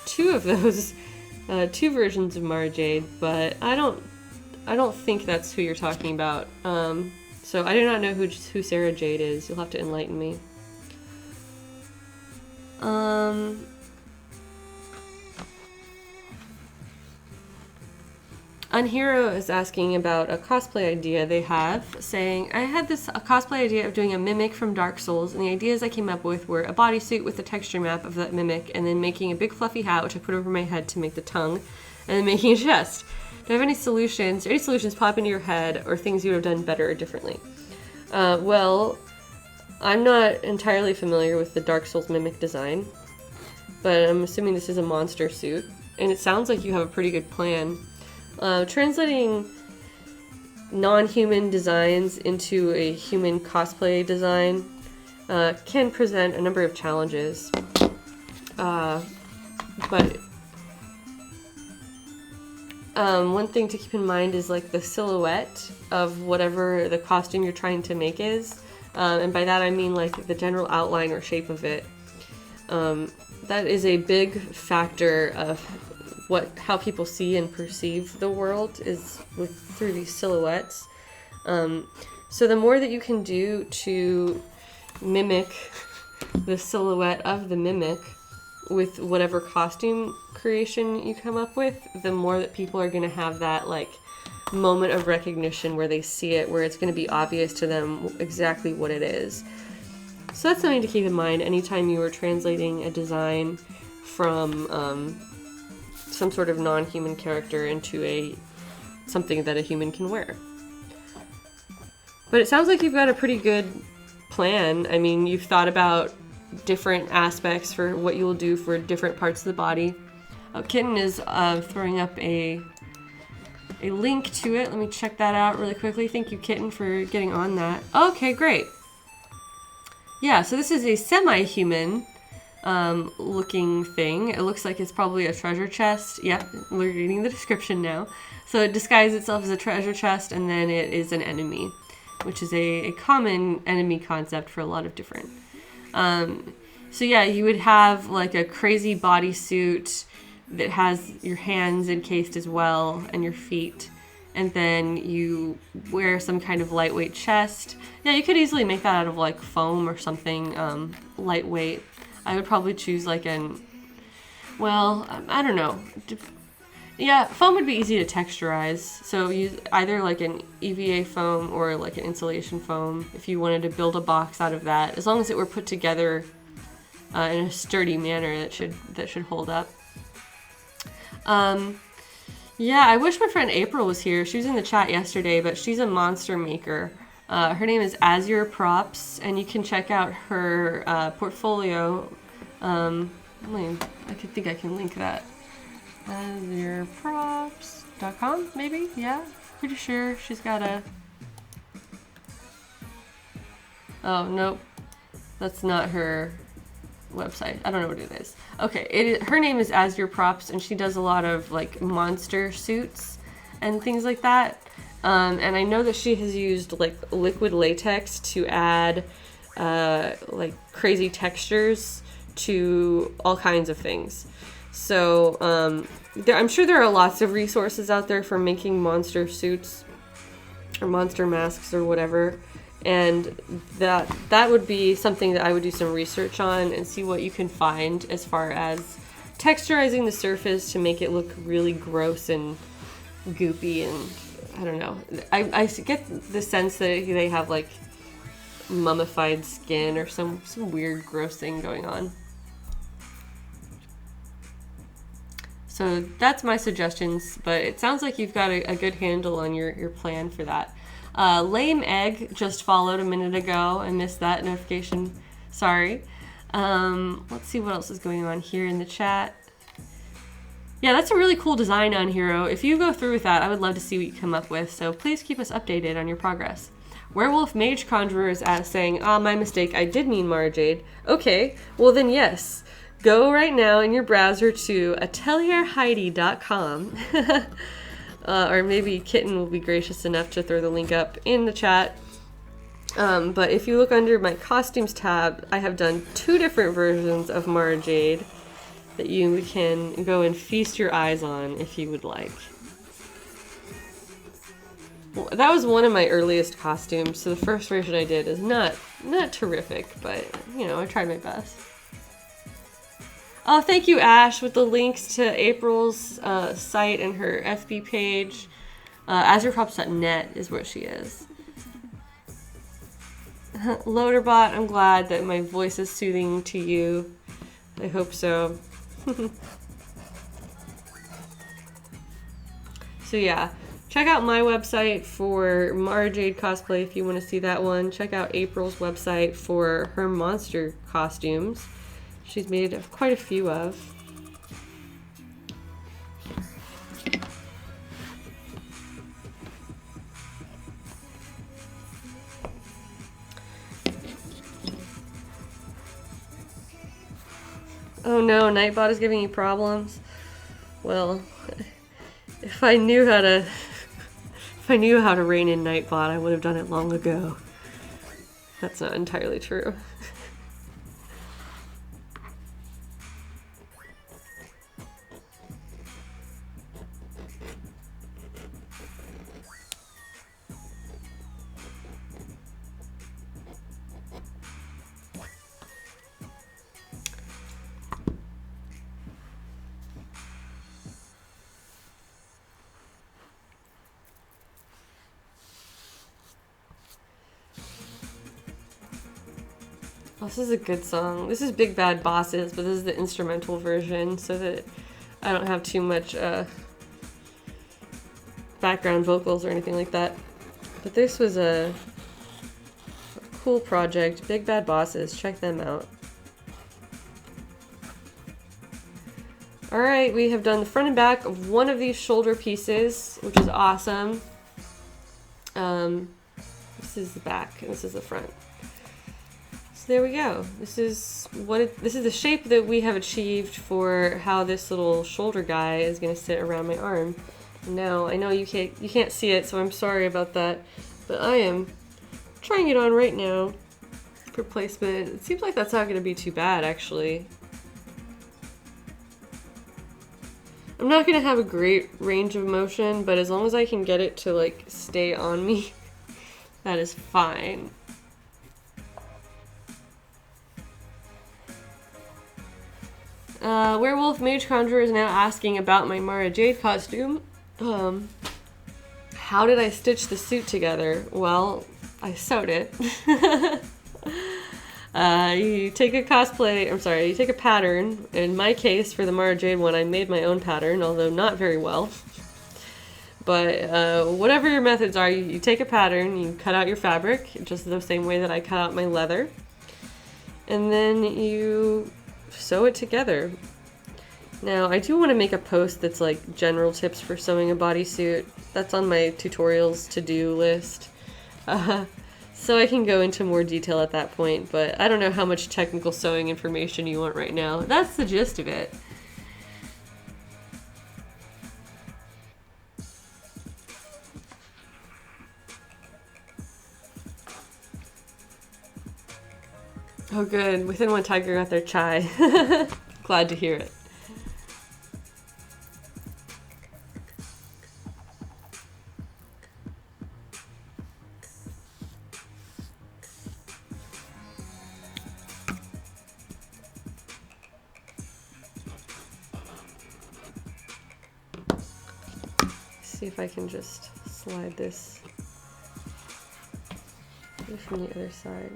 two of those, two versions of Mara Jade, but I don't think that's who you're talking about. So I do not know who Sarah Jade is. You'll have to enlighten me. Unhero is asking about a cosplay idea they have, saying, I had a cosplay idea of doing a mimic from Dark Souls, and the ideas I came up with were a bodysuit with a texture map of that mimic, and then making a big fluffy hat, which I put over my head to make the tongue, and then making a chest. Do you have any solutions? Any solutions pop into your head, or things you would have done better or differently? Well, I'm not entirely familiar with the Dark Souls mimic design, but I'm assuming this is a monster suit, and it sounds like you have a pretty good plan. Translating non-human designs into a human cosplay design can present a number of challenges, but one thing to keep in mind is like the silhouette of whatever the costume you're trying to make is, and by that I mean like the general outline or shape of it. That is a big factor of how people see and perceive the world is through these silhouettes. So the more that you can do to mimic the silhouette of the mimic with whatever costume creation you come up with, the more that people are going to have that like moment of recognition where they see it, where it's going to be obvious to them exactly what it is. So that's something to keep in mind anytime you are translating a design from some sort of non-human character into something that a human can wear. But it sounds like you've got a pretty good plan. I mean, you've thought about different aspects for what you'll do for different parts of the body. Kitten is throwing up a link to it. Let me check that out really quickly. Thank you, Kitten, for getting on that. Okay, great. Yeah, so this is a semi-human looking thing. It looks like it's probably a treasure chest. Yep, we're reading the description now. So it disguises itself as a treasure chest, and then it is an enemy, which is a common enemy concept for a lot of different. So yeah, you would have like a crazy bodysuit that has your hands encased as well, and your feet. And then you wear some kind of lightweight chest. Yeah, you could easily make that out of like foam or something lightweight. I would probably choose like I don't know. Yeah, foam would be easy to texturize. So use either like an EVA foam or like an insulation foam if you wanted to build a box out of that. As long as it were put together in a sturdy manner, that should hold up. Yeah, I wish my friend April was here. She was in the chat yesterday, but she's a monster maker. Her name is Azure Props, and you can check out her portfolio. I think I can link that. AzureProps.com, maybe? Yeah, pretty sure she's got a... Oh, nope. That's not her website. I don't know what it is. Okay, her name is Azure Props, and she does a lot of like monster suits and things like that. And I know that she has used like liquid latex to add like crazy textures to all kinds of things. So I'm sure there are lots of resources out there for making monster suits or monster masks or whatever. And that would be something that I would do some research on and see what you can find as far as texturizing the surface to make it look really gross and goopy, and I don't know. I get the sense that they have like mummified skin or some weird gross thing going on. So that's my suggestions, but it sounds like you've got a good handle on your plan for that. Lame Egg just followed a minute ago. I missed that notification. Sorry. Let's see what else is going on here in the chat. Yeah, that's a really cool design on Hero. If you go through with that, I would love to see what you come up with. So please keep us updated on your progress. Werewolf Mage Conjurer is saying, my mistake. I did mean Mara Jade. Okay, well then yes. Go right now in your browser to atelierheidi.com. Or maybe Kitten will be gracious enough to throw the link up in the chat. But if you look under my costumes tab, I have done 2 different versions of Mara Jade that you can go and feast your eyes on if you would like. Well, that was one of my earliest costumes, so the first version I did is not terrific, but you know, I tried my best. Oh, thank you, Ash, with the links to April's site and her FB page. Azurprops.net is where she is. Loaderbot, I'm glad that my voice is soothing to you. I hope so. So yeah, check out my website for Mara Jade cosplay if you want to see that one. Check out April's website for her monster costumes. She's made quite a few of. Oh no, Nightbot is giving you problems. Well, if I knew how to rein in Nightbot, I would have done it long ago. That's not entirely true. Oh, this is a good song. This is Big Bad Bosses, but this is the instrumental version so that I don't have too much background vocals or anything like that. But this was a cool project. Big Bad Bosses, check them out. Alright, we have done the front and back of one of these shoulder pieces, which is awesome. This is the back, and this is the front. So there we go. This is the shape that we have achieved for how this little shoulder guy is going to sit around my arm. Now, I know you can't see it, so I'm sorry about that, but I am trying it on right now for placement. It seems like that's not going to be too bad, actually. I'm not going to have a great range of motion, but as long as I can get it to, like, stay on me, that is fine. Werewolf Mage Conjurer is now asking about my Mara Jade costume. How did I stitch the suit together? Well, I sewed it. You take a pattern. In my case, for the Mara Jade one, I made my own pattern, although not very well. But whatever your methods are, you take a pattern, you cut out your fabric, just the same way that I cut out my leather. And then you sew it together. Now, I do want to make a post that's like general tips for sewing a bodysuit. That's on my tutorials to-do list. So I can go into more detail at that point, but I don't know how much technical sewing information you want right now. That's the gist of it. Oh good, Within One Tiger got their chai. Glad to hear it. See if I can just slide this from the other side.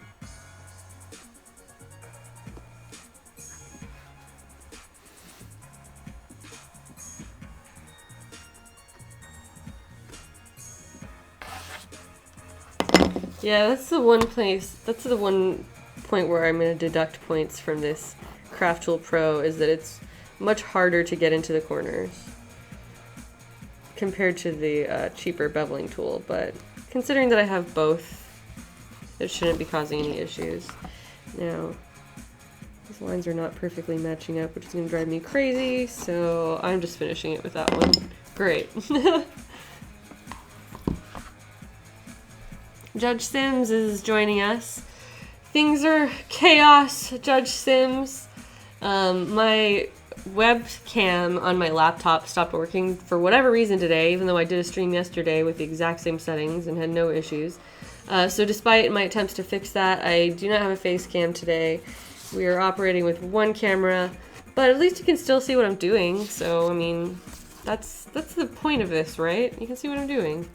Yeah, that's the one point where I'm going to deduct points from this Craft Tool Pro, is that it's much harder to get into the corners compared to the cheaper beveling tool, but considering that I have both, it shouldn't be causing any issues. Now, these lines are not perfectly matching up, which is going to drive me crazy, so I'm just finishing it with that one. Great. Judge Sims is joining us. Things are chaos, Judge Sims. My webcam on my laptop stopped working for whatever reason today, even though I did a stream yesterday with the exact same settings and had no issues. So despite my attempts to fix that, I do not have a face cam today. We are operating with one camera, but at least you can still see what I'm doing. So, I mean, That's the point of this, right? You can see what I'm doing.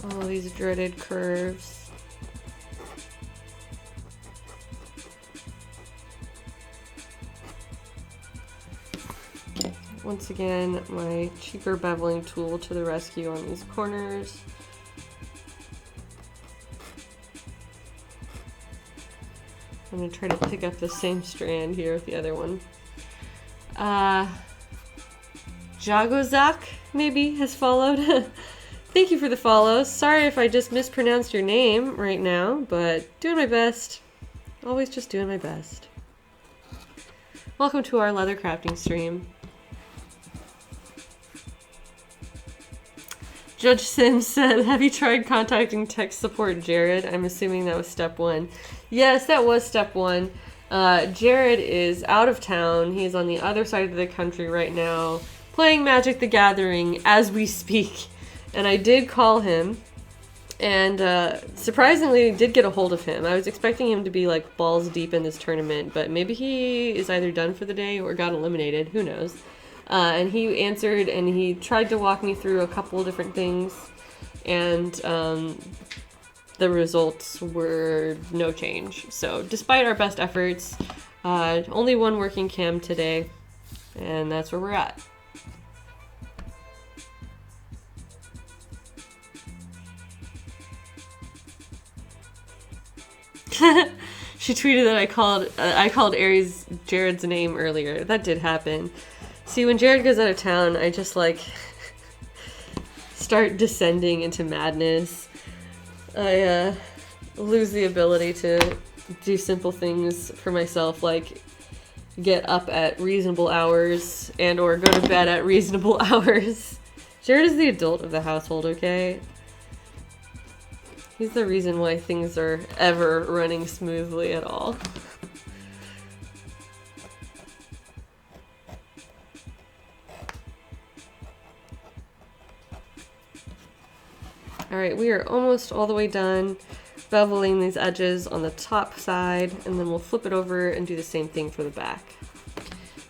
All these dreaded curves. Once again, my cheaper beveling tool to the rescue on these corners. I'm going to try to pick up the same strand here with the other one. Jagozak, maybe, has followed. Thank you for the follows. Sorry if I just mispronounced your name right now, but doing my best. Always just doing my best. Welcome to our leather crafting stream. Judge Sims said, have you tried contacting tech support Jared? I'm assuming that was step one. Yes, that was step one. Jared is out of town. He's on the other side of the country right now, playing Magic the Gathering as we speak. And I did call him, and surprisingly did get a hold of him. I was expecting him to be like balls deep in this tournament, but maybe he is either done for the day or got eliminated. Who knows? And he answered, and he tried to walk me through a couple of different things, and the results were no change. So despite our best efforts, only one working cam today, and that's where we're at. She tweeted that I called Aries Jared's name earlier. That did happen. See, when Jared goes out of town, I just like start descending into madness. I lose the ability to do simple things for myself, like get up at reasonable hours and or go to bed at reasonable hours. Jared is the adult of the household, okay? He's the reason why things are ever running smoothly at all. Alright, we are almost all the way done beveling these edges on the top side, and then we'll flip it over and do the same thing for the back.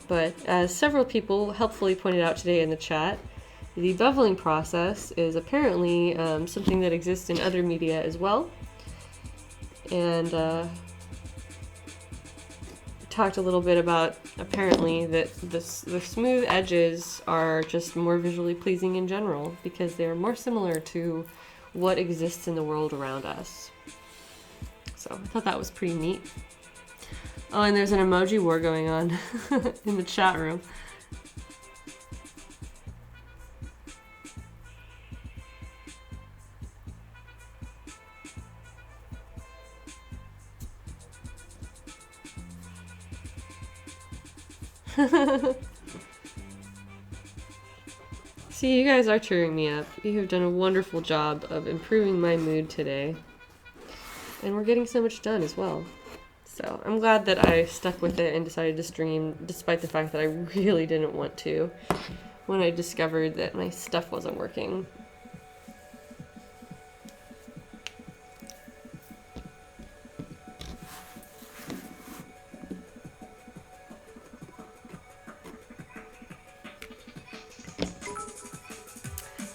But as several people helpfully pointed out today in the chat, the beveling process is apparently something that exists in other media as well. And talked a little bit about apparently that the smooth edges are just more visually pleasing in general because they're more similar to what exists in the world around us. So I thought that was pretty neat. Oh, and there's an emoji war going on in the chat room. See, you guys are cheering me up. You have done a wonderful job of improving my mood today. And we're getting so much done as well. So I'm glad that I stuck with it and decided to stream, despite the fact that I really didn't want to, when I discovered that my stuff wasn't working.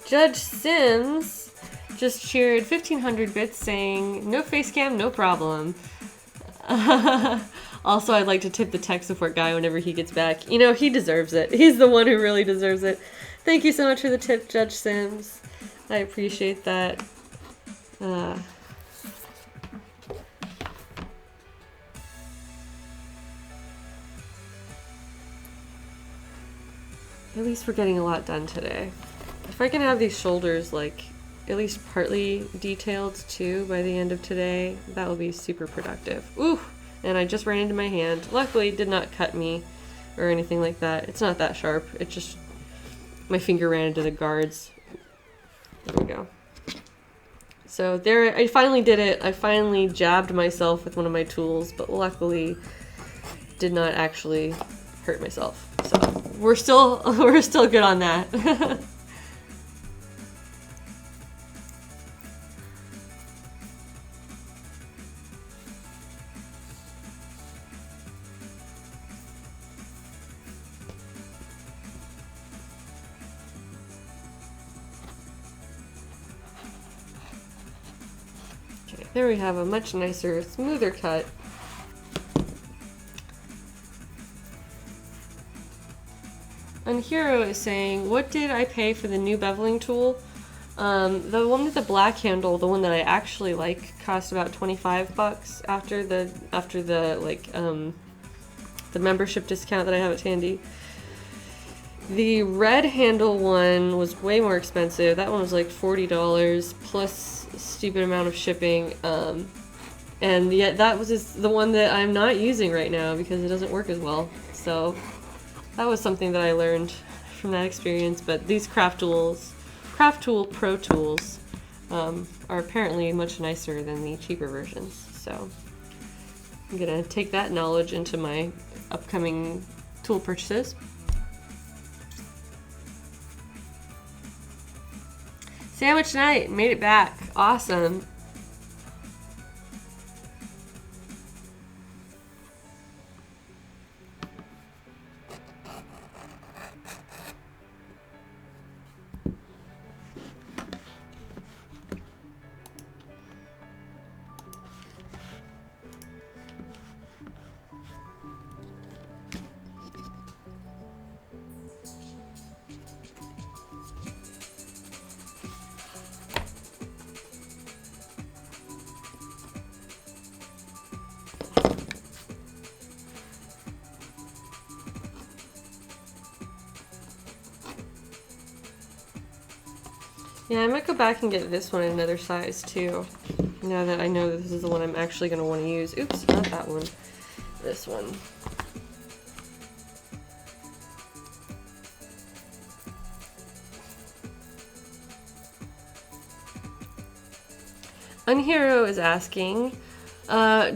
Judge Sims just cheered 1500 bits saying, no face cam, no problem. Also, I'd like to tip the tech support guy whenever he gets back. You know, he deserves it. He's the one who really deserves it. Thank you so much for the tip, Judge Sims. I appreciate that. At least we're getting a lot done today. If I can have these shoulders, like, at least partly detailed too by the end of today, that will be super productive. Ooh, and I just ran into my hand. Luckily, it did not cut me or anything like that. It's not that sharp. It just, my finger ran into the guards. There we go. So there, I finally did it. I finally jabbed myself with one of my tools, but luckily did not actually hurt myself. So we're still good on that. There we have a much nicer, smoother cut. Unhero is saying, what did I pay for the new beveling tool? The one with the black handle, the one that I actually like, cost about $25 after the like the membership discount that I have at Tandy. The red handle one was way more expensive. That one was like $40 plus a stupid amount of shipping. And yet that was the one that I'm not using right now because it doesn't work as well. So that was something that I learned from that experience. But these Craft Tool Pro tools are apparently much nicer than the cheaper versions. So I'm gonna take that knowledge into my upcoming tool purchases. Sandwich night, made it back. Awesome. Yeah, I might go back and get this one in another size too. Now that I know that this is the one I'm actually going to want to use. Oops, not that one. This one. Unhero is asking,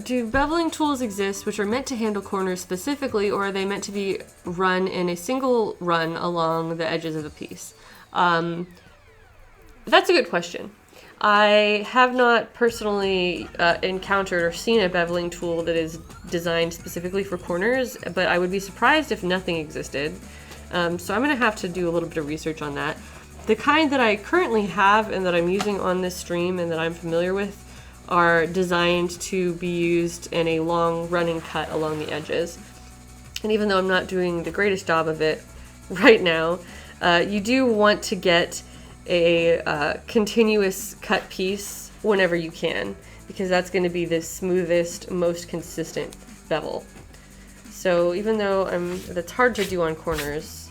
do beveling tools exist which are meant to handle corners specifically, or are they meant to be run in a single run along the edges of the piece? That's a good question. I have not personally encountered or seen a beveling tool that is designed specifically for corners, but I would be surprised if nothing existed. So I'm going to have to do a little bit of research on that. The kind that I currently have and that I'm using on this stream and that I'm familiar with are designed to be used in a long running cut along the edges. And even though I'm not doing the greatest job of it right now, you do want to get a continuous cut piece whenever you can, because that's going to be the smoothest, most consistent bevel. So even though that's hard to do on corners,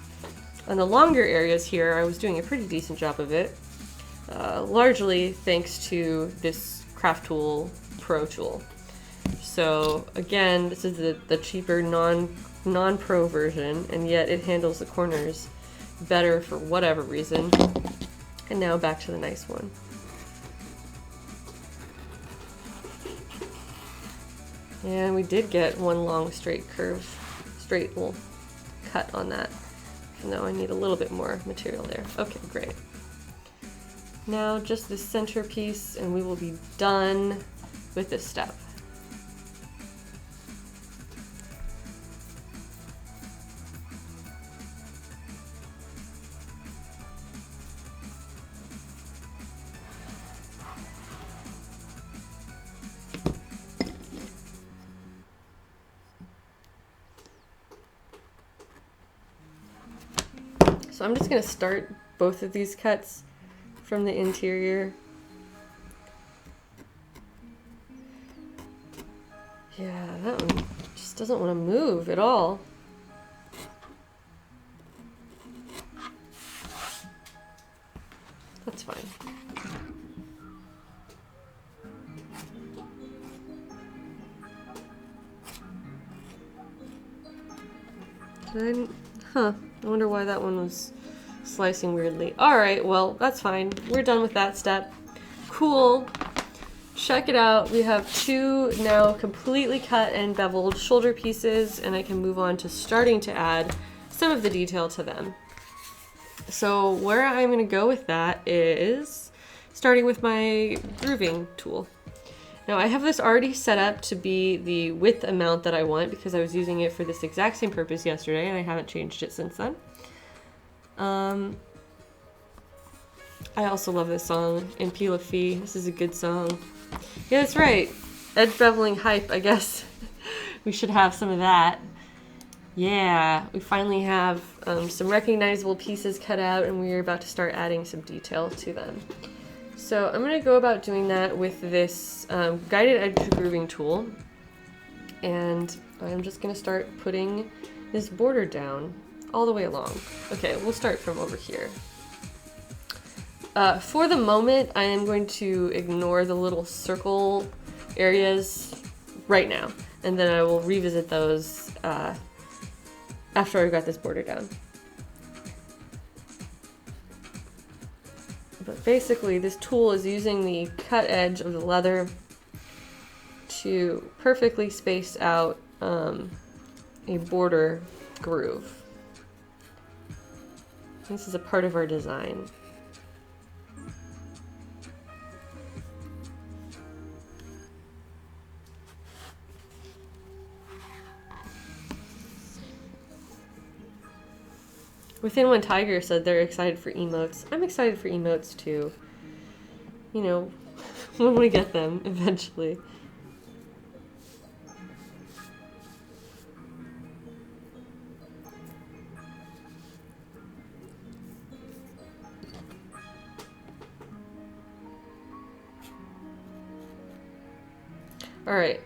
on the longer areas here I was doing a pretty decent job of it, largely thanks to this Craft Tool Pro tool. So again, this is the cheaper non-pro version, and yet it handles the corners better for whatever reason. And now back to the nice one. And we did get one long straight little cut on that. No, I need a little bit more material there. Okay, great. Now just the center piece and we will be done with this step. So I'm just going to start both of these cuts from the interior. Yeah, that one just doesn't want to move at all. That's fine. Huh. I wonder why that one was slicing weirdly. Alright, well, that's fine. We're done with that step. Cool. Check it out. We have 2 now completely cut and beveled shoulder pieces, and I can move on to starting to add some of the detail to them. So where I'm going to go with that is starting with my grooving tool. Now I have this already set up to be the width amount that I want because I was using it for this exact same purpose yesterday and I haven't changed it since then. I also love this song, In Pila Fee. This is a good song. Yeah, that's right. Edge beveling hype, I guess. We should have some of that. Yeah, we finally have some recognizable pieces cut out and we're about to start adding some detail to them. So I'm going to go about doing that with this guided edge grooving tool. And I'm just going to start putting this border down all the way along. Okay, we'll start from over here. For the moment, I am going to ignore the little circle areas right now. And then I will revisit those after I've got this border down. But basically, this tool is using the cut edge of the leather to perfectly space out a border groove. This is a part of our design. Within One Tiger said they're excited for emotes. I'm excited for emotes too. You know, when we get them eventually. Alright,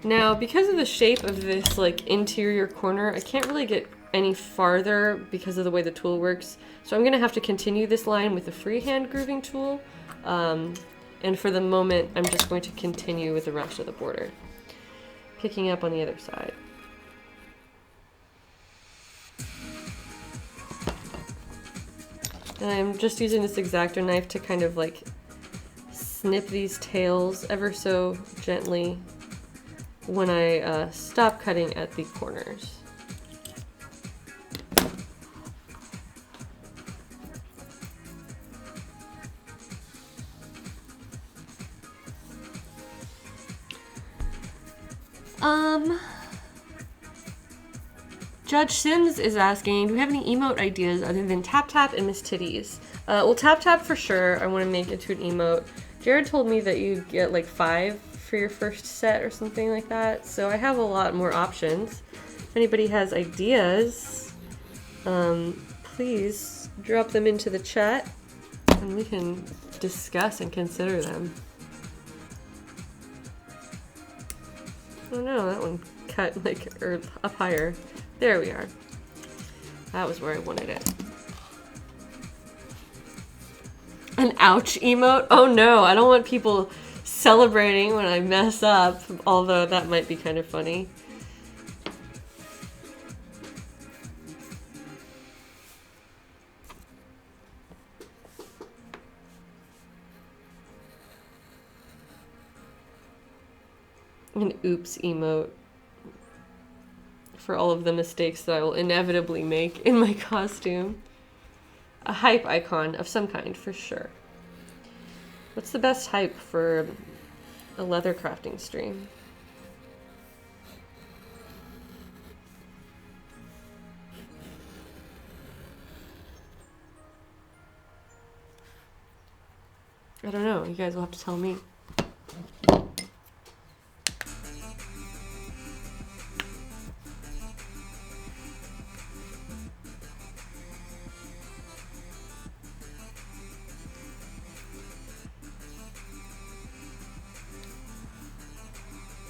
now because of the shape of this like interior corner, I can't really get any farther because of the way the tool works. So I'm gonna have to continue this line with the freehand grooving tool. And for the moment, I'm just going to continue with the rest of the border. Picking up on the other side. And I'm just using this X-Acto knife to kind of like snip these tails ever so gently when I stop cutting at the corners. Judge Sims is asking, do we have any emote ideas other than Tap Tap and Miss Titties? Well, Tap Tap for sure, I want to make into an emote. Jared told me that you get like 5 for your first set or something like that, so I have a lot more options. If anybody has ideas, please drop them into the chat and we can discuss and consider them. Oh no, that one cut like up higher. There we are. That was where I wanted it. An ouch emote? Oh no, I don't want people celebrating when I mess up, although that might be kind of funny. An oops emote for all of the mistakes that I will inevitably make in my costume. A hype icon of some kind, for sure. What's the best hype for a leather crafting stream? I don't know. You guys will have to tell me.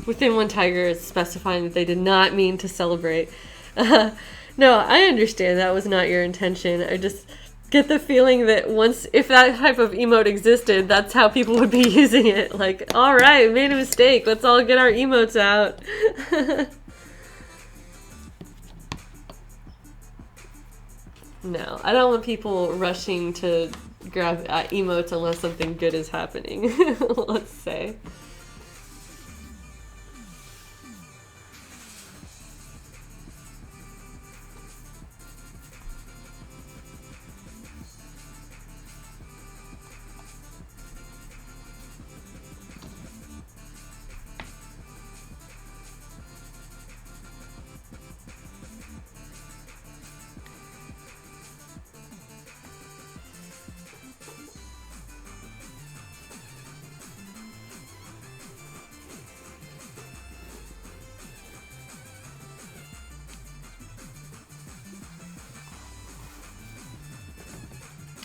Within One Tiger is specifying that they did not mean to celebrate. No, I understand that was not your intention. I just get the feeling that if that type of emote existed, that's how people would be using it. Like, alright, we made a mistake. Let's all get our emotes out. No, I don't want people rushing to grab emotes unless something good is happening, let's say.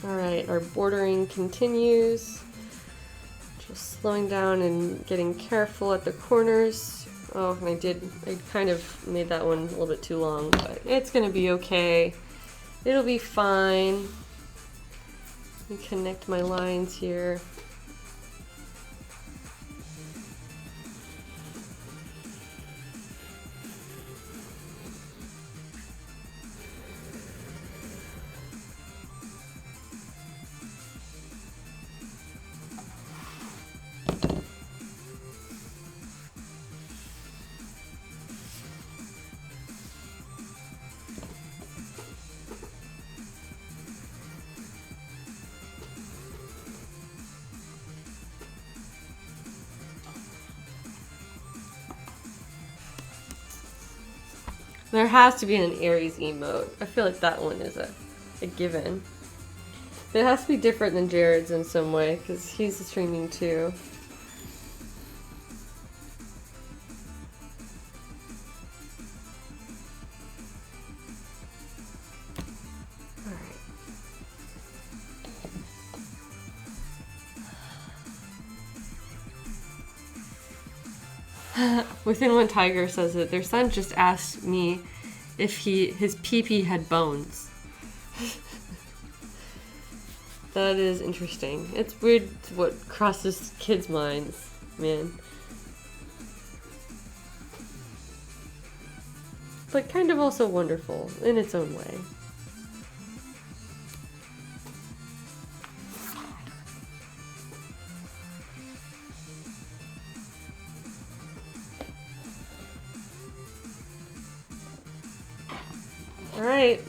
Alright, our bordering continues. Just slowing down and getting careful at the corners. Oh, and I kind of made that one a little bit too long, but it's gonna be okay. It'll be fine. Let me connect my lines here. There has to be an Aries emote. I feel like that one is a given. But it has to be different than Jared's in some way, because he's streaming too. Within One Tiger says that their son just asked me if his pee-pee had bones. That is interesting. It's weird what crosses kids' minds, man. But kind of also wonderful in its own way. Alright,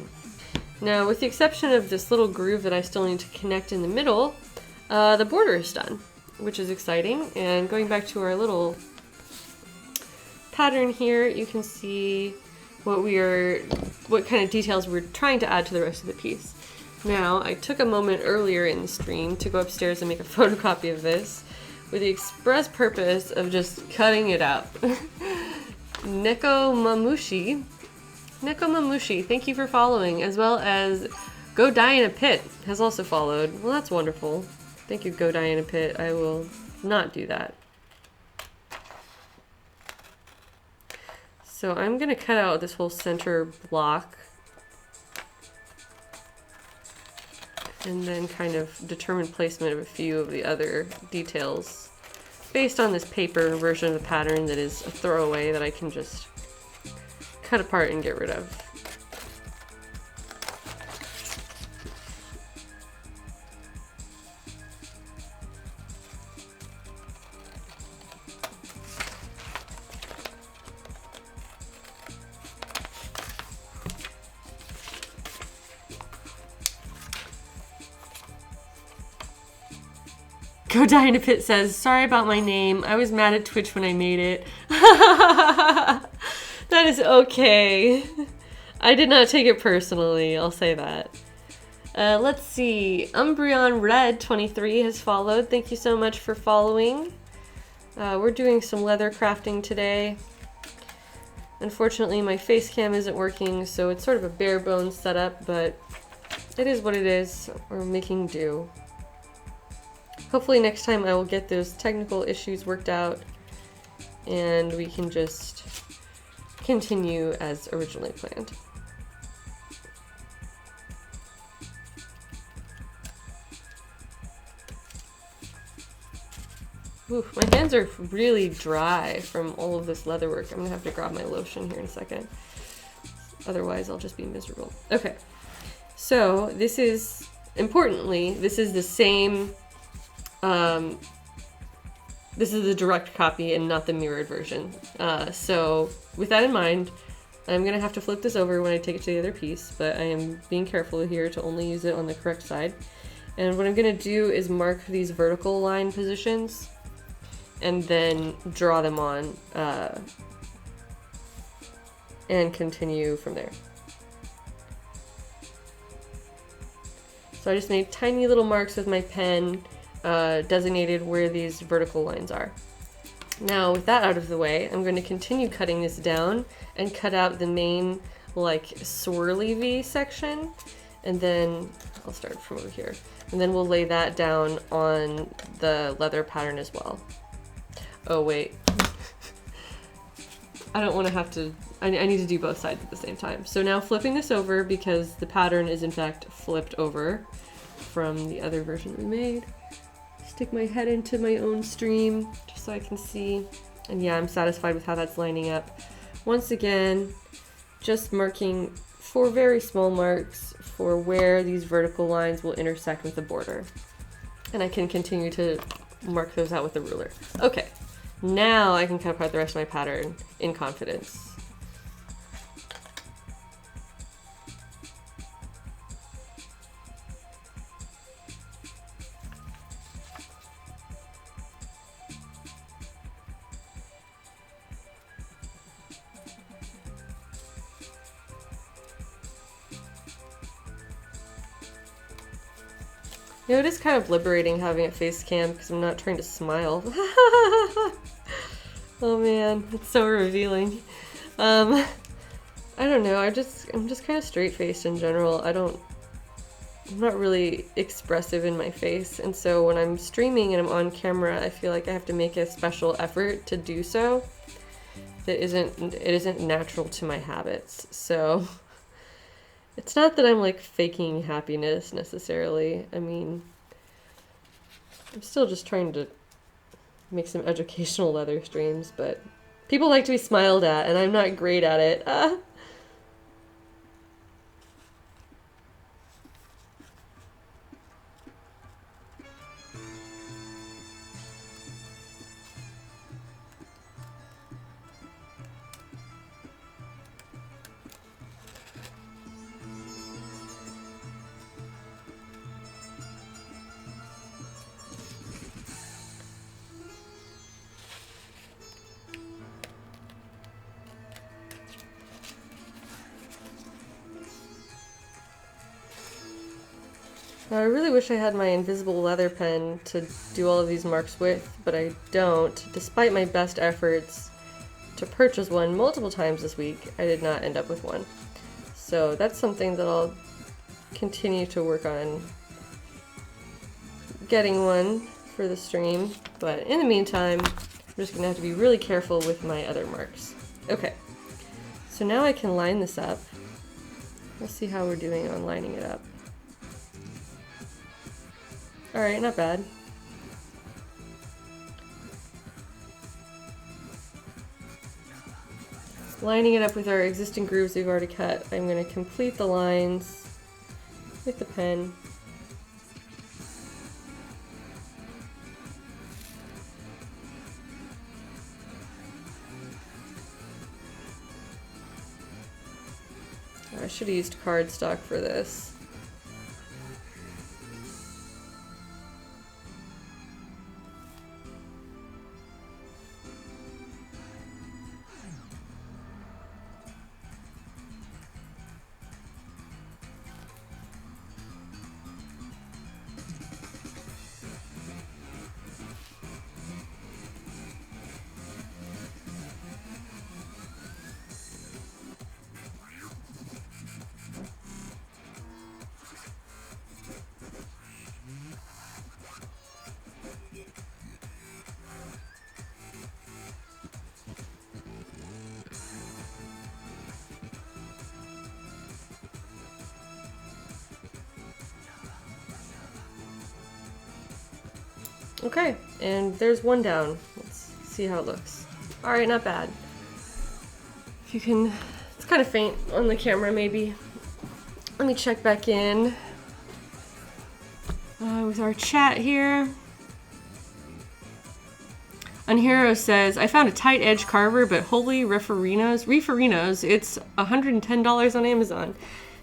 now with the exception of this little groove that I still need to connect in the middle, the border is done, which is exciting. And going back to our little pattern here, you can see what kind of details we're trying to add to the rest of the piece. Now, I took a moment earlier in the stream to go upstairs and make a photocopy of this with the express purpose of just cutting it out. Neko Mamushi, thank you for following, as well as Go Die in a Pit has also followed. Well, that's wonderful. Thank you, Go Die in a Pit. I will not do that. So I'm going to cut out this whole center block and then kind of determine placement of a few of the other details based on this paper version of the pattern that is a throwaway that I can just cut apart and get rid of. Go Die in a Pit says, sorry about my name. I was mad at Twitch when I made it. That is okay. I did not take it personally, I'll say that. Let's see. Umbreon Red 23 has followed. Thank you so much for following. We're doing some leather crafting today. Unfortunately, my face cam isn't working, so it's sort of a bare bones setup, but it is what it is. We're making do. Hopefully next time I will get those technical issues worked out and we can just continue as originally planned. Oof, my hands are really dry from all of this leather work. I'm gonna have to grab my lotion here in a second. Otherwise I'll just be miserable. Okay, So this is, importantly, this is the same, this is the direct copy and not the mirrored version. So with that in mind, I'm gonna have to flip this over when I take it to the other piece, but I am being careful here to only use it on the correct side. And what I'm gonna do is mark these vertical line positions and then draw them on and continue from there. So I just made tiny little marks with my pen, designated where these vertical lines are. Now with that out of the way, I'm going to continue cutting this down and cut out the main like swirly V section, and then I'll start from over here, and then we'll lay that down on the leather pattern as well. Oh wait, I don't want to have to, I need to do both sides at the same time. So now flipping this over because the pattern is in fact flipped over from the other version we made. Stick my head into my own stream just so I can see. And yeah, I'm satisfied with how that's lining up. Once again, just marking 4 very small marks for where these vertical lines will intersect with the border. And I can continue to mark those out with the ruler. Okay, now I can cut apart the rest of my pattern in confidence. You know, it is kind of liberating having a face cam because I'm not trying to smile. Oh man, it's so revealing. I don't know, I'm just kind of straight-faced in general. I'm not really expressive in my face, and so when I'm streaming and I'm on camera, I feel like I have to make a special effort to do so. It isn't natural to my habits, so it's not that I'm like faking happiness necessarily. I mean, I'm still just trying to make some educational leather streams, but people like to be smiled at, and I'm not great at it. Now, I really wish I had my invisible leather pen to do all of these marks with, but I don't. Despite my best efforts to purchase one multiple times this week, I did not end up with one. So that's something that I'll continue to work on getting one for the stream. But in the meantime, I'm just gonna have to be really careful with my other marks. Okay, so now I can line this up. Let's see how we're doing on lining it up. Alright, not bad. Lining it up with our existing grooves we've already cut, I'm going to complete the lines with the pen. I should have used cardstock for this. Okay, and there's one down. Let's see how it looks. Alright, not bad. If you can, it's kind of faint on the camera maybe. let me check back in with our chat here. Unhero says, I found a tight edge carver, but holy referinos, it's $110 on Amazon.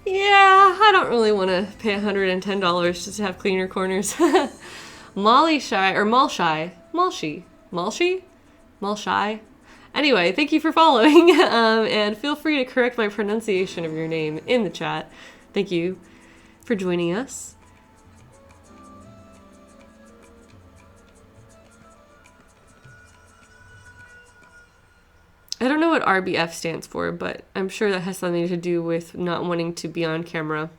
Yeah, I don't really want to pay $110 just to have cleaner corners. Malshi. Anyway, thank you for following, and feel free to correct my pronunciation of your name in the chat. Thank you for joining us. I don't know what RBF stands for, but I'm sure that has something to do with not wanting to be on camera.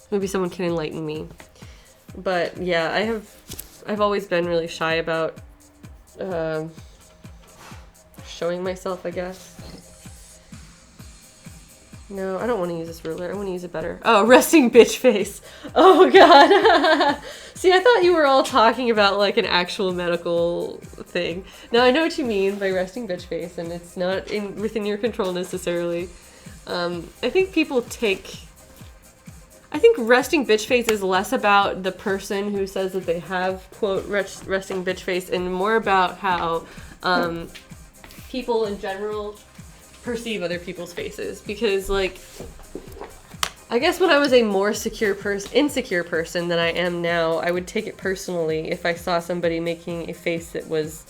Maybe someone can enlighten me. But yeah, I've always been really shy about showing myself, I guess. No, I don't want to use this ruler. I want to use it better. Oh, resting bitch face. Oh, God. See, I thought you were all talking about, like, an actual medical thing. Now, I know what you mean by resting bitch face, and it's not within your control necessarily. I think I think resting bitch face is less about the person who says that they have, quote, resting bitch face, and more about how people in general perceive other people's faces. Because, like, I guess when I was a more insecure person than I am now, I would take it personally if I saw somebody making a face that was,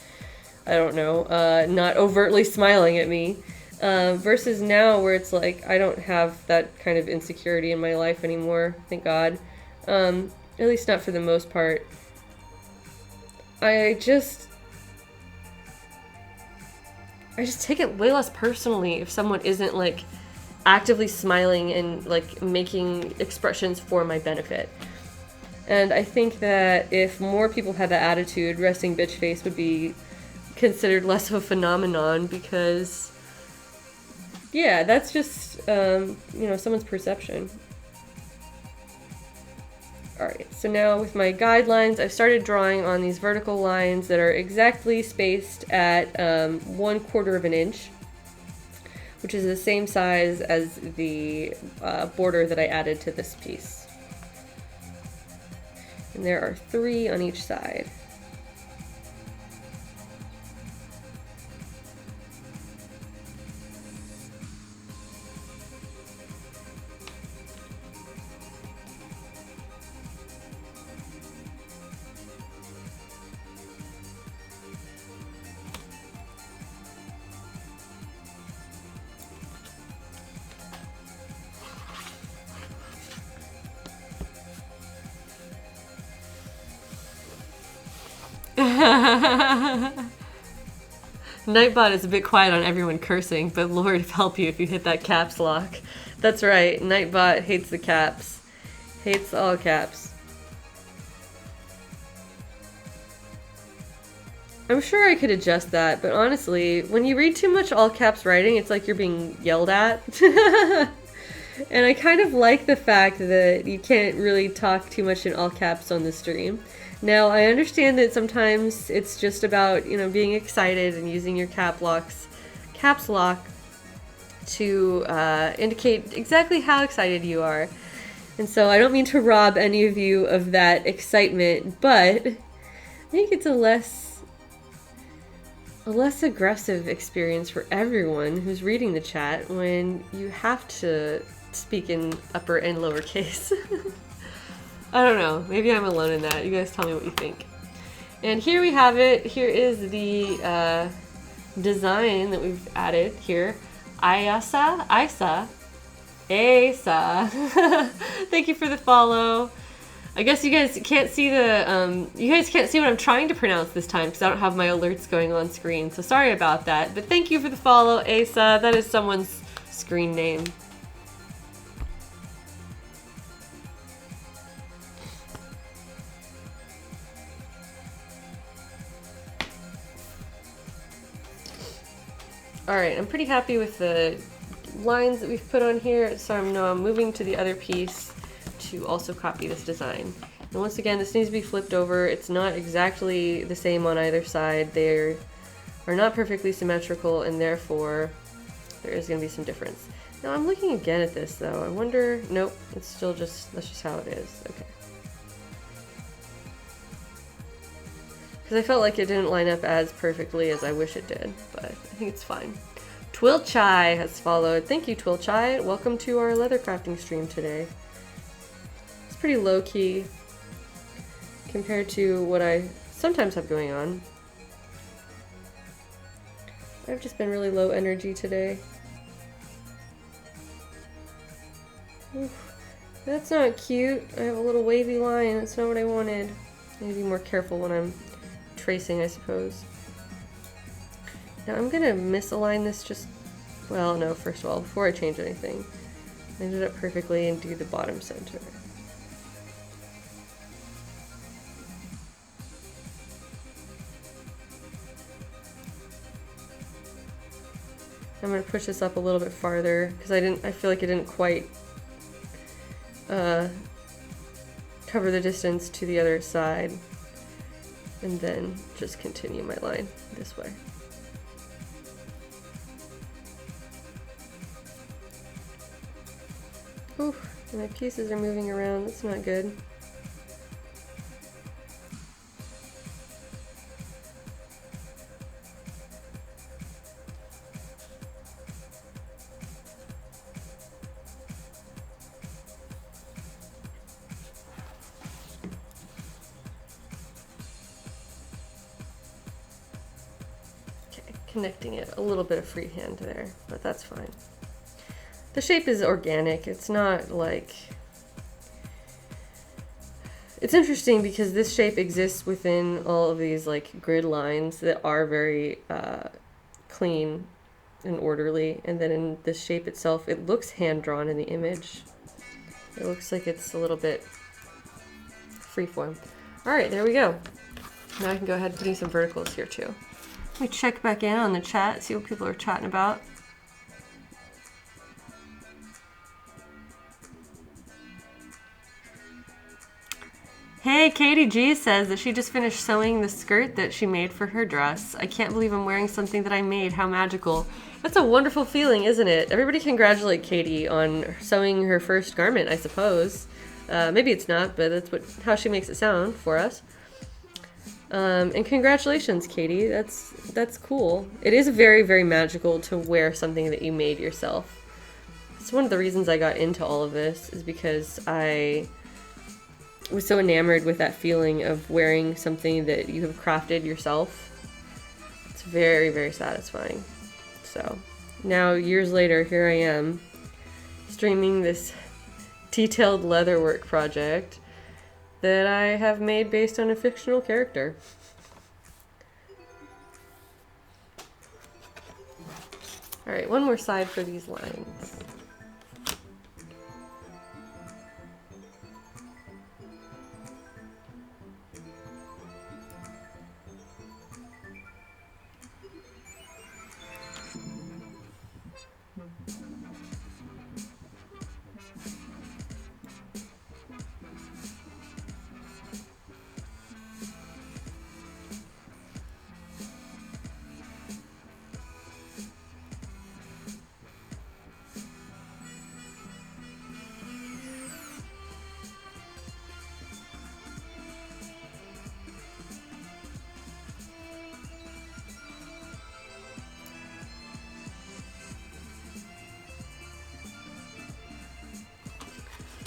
I don't know, not overtly smiling at me. Versus now where it's like, I don't have that kind of insecurity in my life anymore, thank God. At least not for the most part. I just take it way less personally if someone isn't, like, actively smiling and, like, making expressions for my benefit. And I think that if more people had that attitude, resting bitch face would be considered less of a phenomenon, because, yeah, that's just, you know, someone's perception. Alright, so now with my guidelines, I've started drawing on these vertical lines that are exactly spaced at 1/4 of an inch, which is the same size as the border that I added to this piece. And there are 3 on each side. Nightbot is a bit quiet on everyone cursing, but Lord help you if you hit that caps lock. That's right, Nightbot hates the caps. Hates all caps. I'm sure I could adjust that, but honestly, when you read too much all caps writing, it's like you're being yelled at. And I kind of like the fact that you can't really talk too much in all caps on the stream. Now, I understand that sometimes it's just about, you know, being excited and using your caps lock to indicate exactly how excited you are. And so I don't mean to rob any of you of that excitement, but I think it's a less aggressive experience for everyone who's reading the chat when you have to speak in upper and lowercase. I don't know. Maybe I'm alone in that. You guys tell me what you think. And here we have it. Here is the design that we've added here. Asa. Thank you for the follow. I guess you guys can't see what I'm trying to pronounce this time because I don't have my alerts going on screen. So sorry about that. But thank you for the follow, Asa. That is someone's screen name. Alright, I'm pretty happy with the lines that we've put on here, so I'm moving to the other piece to also copy this design. And once again, this needs to be flipped over. It's not exactly the same on either side. They are not perfectly symmetrical, and therefore there is going to be some difference. Now I'm looking again at this though. I wonder, nope, it's still just, that's just how it is. Okay. Because I felt like it didn't line up as perfectly as I wish it did, but I think it's fine. Twilchai has followed. Thank you, Twilchai. Welcome to our leather crafting stream today. It's pretty low key compared to what I sometimes have going on. I've just been really low energy today. Oof. That's not cute. I have a little wavy line. That's not what I wanted. I need to be more careful when I'm tracing, I suppose. Now I'm gonna misalign this just, well, no, first of all, before I change anything, line it up perfectly and do the bottom center. I'm gonna push this up a little bit farther because I feel like it didn't quite cover the distance to the other side, and then just continue my line this way. Ooh, my pieces are moving around. That's not good. Connecting it, a little bit of freehand there, but that's fine. The shape is organic. It's not like... It's interesting because this shape exists within all of these like grid lines that are very clean and orderly, and then in this shape itself, it looks hand-drawn in the image. It looks like it's a little bit freeform. All right, there we go. Now I can go ahead and put in some verticals here too. Let me check back in on the chat, see what people are chatting about. Hey, Katie G says that she just finished sewing the skirt that she made for her dress. I can't believe I'm wearing something that I made. How magical. That's a wonderful feeling, isn't it? Everybody congratulate Katie on sewing her first garment, I suppose. Maybe it's not, but that's how she makes it sound for us. And congratulations, Katie. That's cool. It is very, very magical to wear something that you made yourself. It's one of the reasons I got into all of this, is because I was so enamored with that feeling of wearing something that you have crafted yourself. It's very, very satisfying. So now, years later, here I am streaming this detailed leatherwork project that I have made based on a fictional character. All right, one more side for these lines.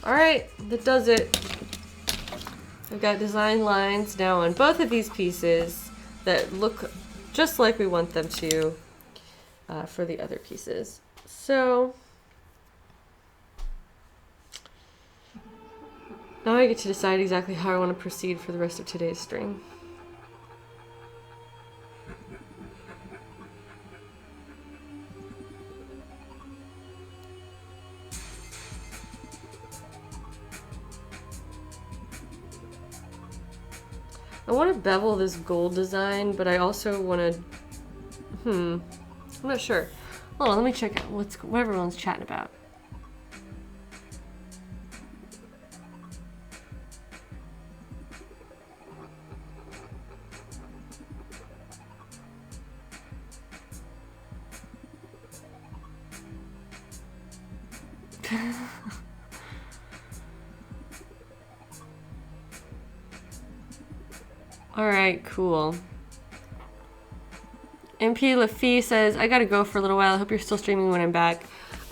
All right, that does it. I've got design lines now on both of these pieces that look just like we want them to for the other pieces. So now I get to decide exactly how I want to proceed for the rest of today's string. I want to bevel this gold design, but I also want to, I'm not sure. Hold on, let me check out what everyone's chatting about. Alright, cool. MP Lafitte says, I gotta go for a little while. I hope you're still streaming when I'm back.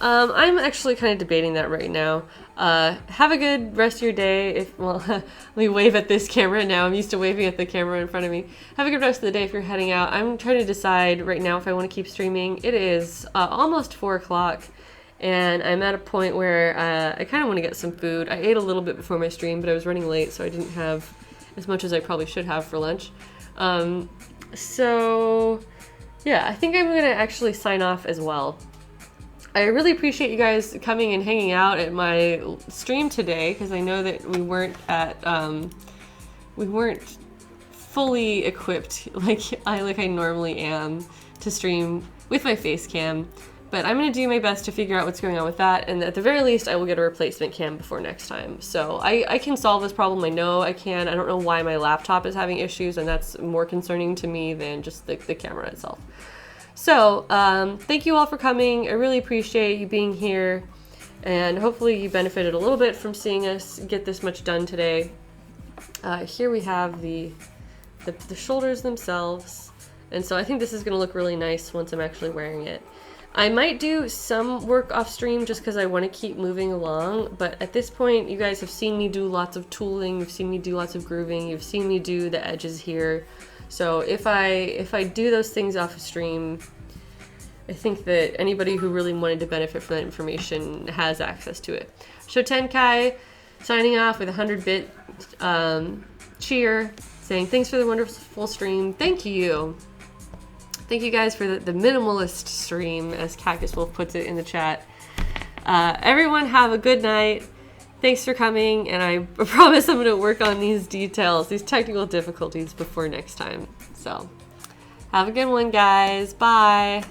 I'm actually kind of debating that right now. Have a good rest of your day. Well, let me wave at this camera now. I'm used to waving at the camera in front of me. Have a good rest of the day if you're heading out. I'm trying to decide right now if I want to keep streaming. It is almost 4 o'clock, and I'm at a point where I kind of want to get some food. I ate a little bit before my stream, but I was running late, so I didn't have as much as I probably should have for lunch. So yeah, I think I'm going to actually sign off as well. I really appreciate you guys coming and hanging out at my stream today, because I know that we weren't fully equipped like I normally am to stream with my face cam. But I'm going to do my best to figure out what's going on with that, and at the very least, I will get a replacement cam before next time. So I can solve this problem. I know I can. I don't know why my laptop is having issues, and that's more concerning to me than just the camera itself. So thank you all for coming. I really appreciate you being here, and hopefully you benefited a little bit from seeing us get this much done today. Here we have the shoulders themselves, and so I think this is going to look really nice once I'm actually wearing it. I might do some work off stream just because I want to keep moving along, but at this point you guys have seen me do lots of tooling, you've seen me do lots of grooving, you've seen me do the edges here. So if I do those things off of stream, I think that anybody who really wanted to benefit from that information has access to it. Shotenkai signing off with a 100-bit cheer, saying thanks for the wonderful stream. Thank you. Thank you guys for the minimalist stream, as Cactus Wolf puts it in the chat. Everyone have a good night. Thanks for coming, and I promise I'm going to work on these details, these technical difficulties before next time. So, have a good one, guys. Bye.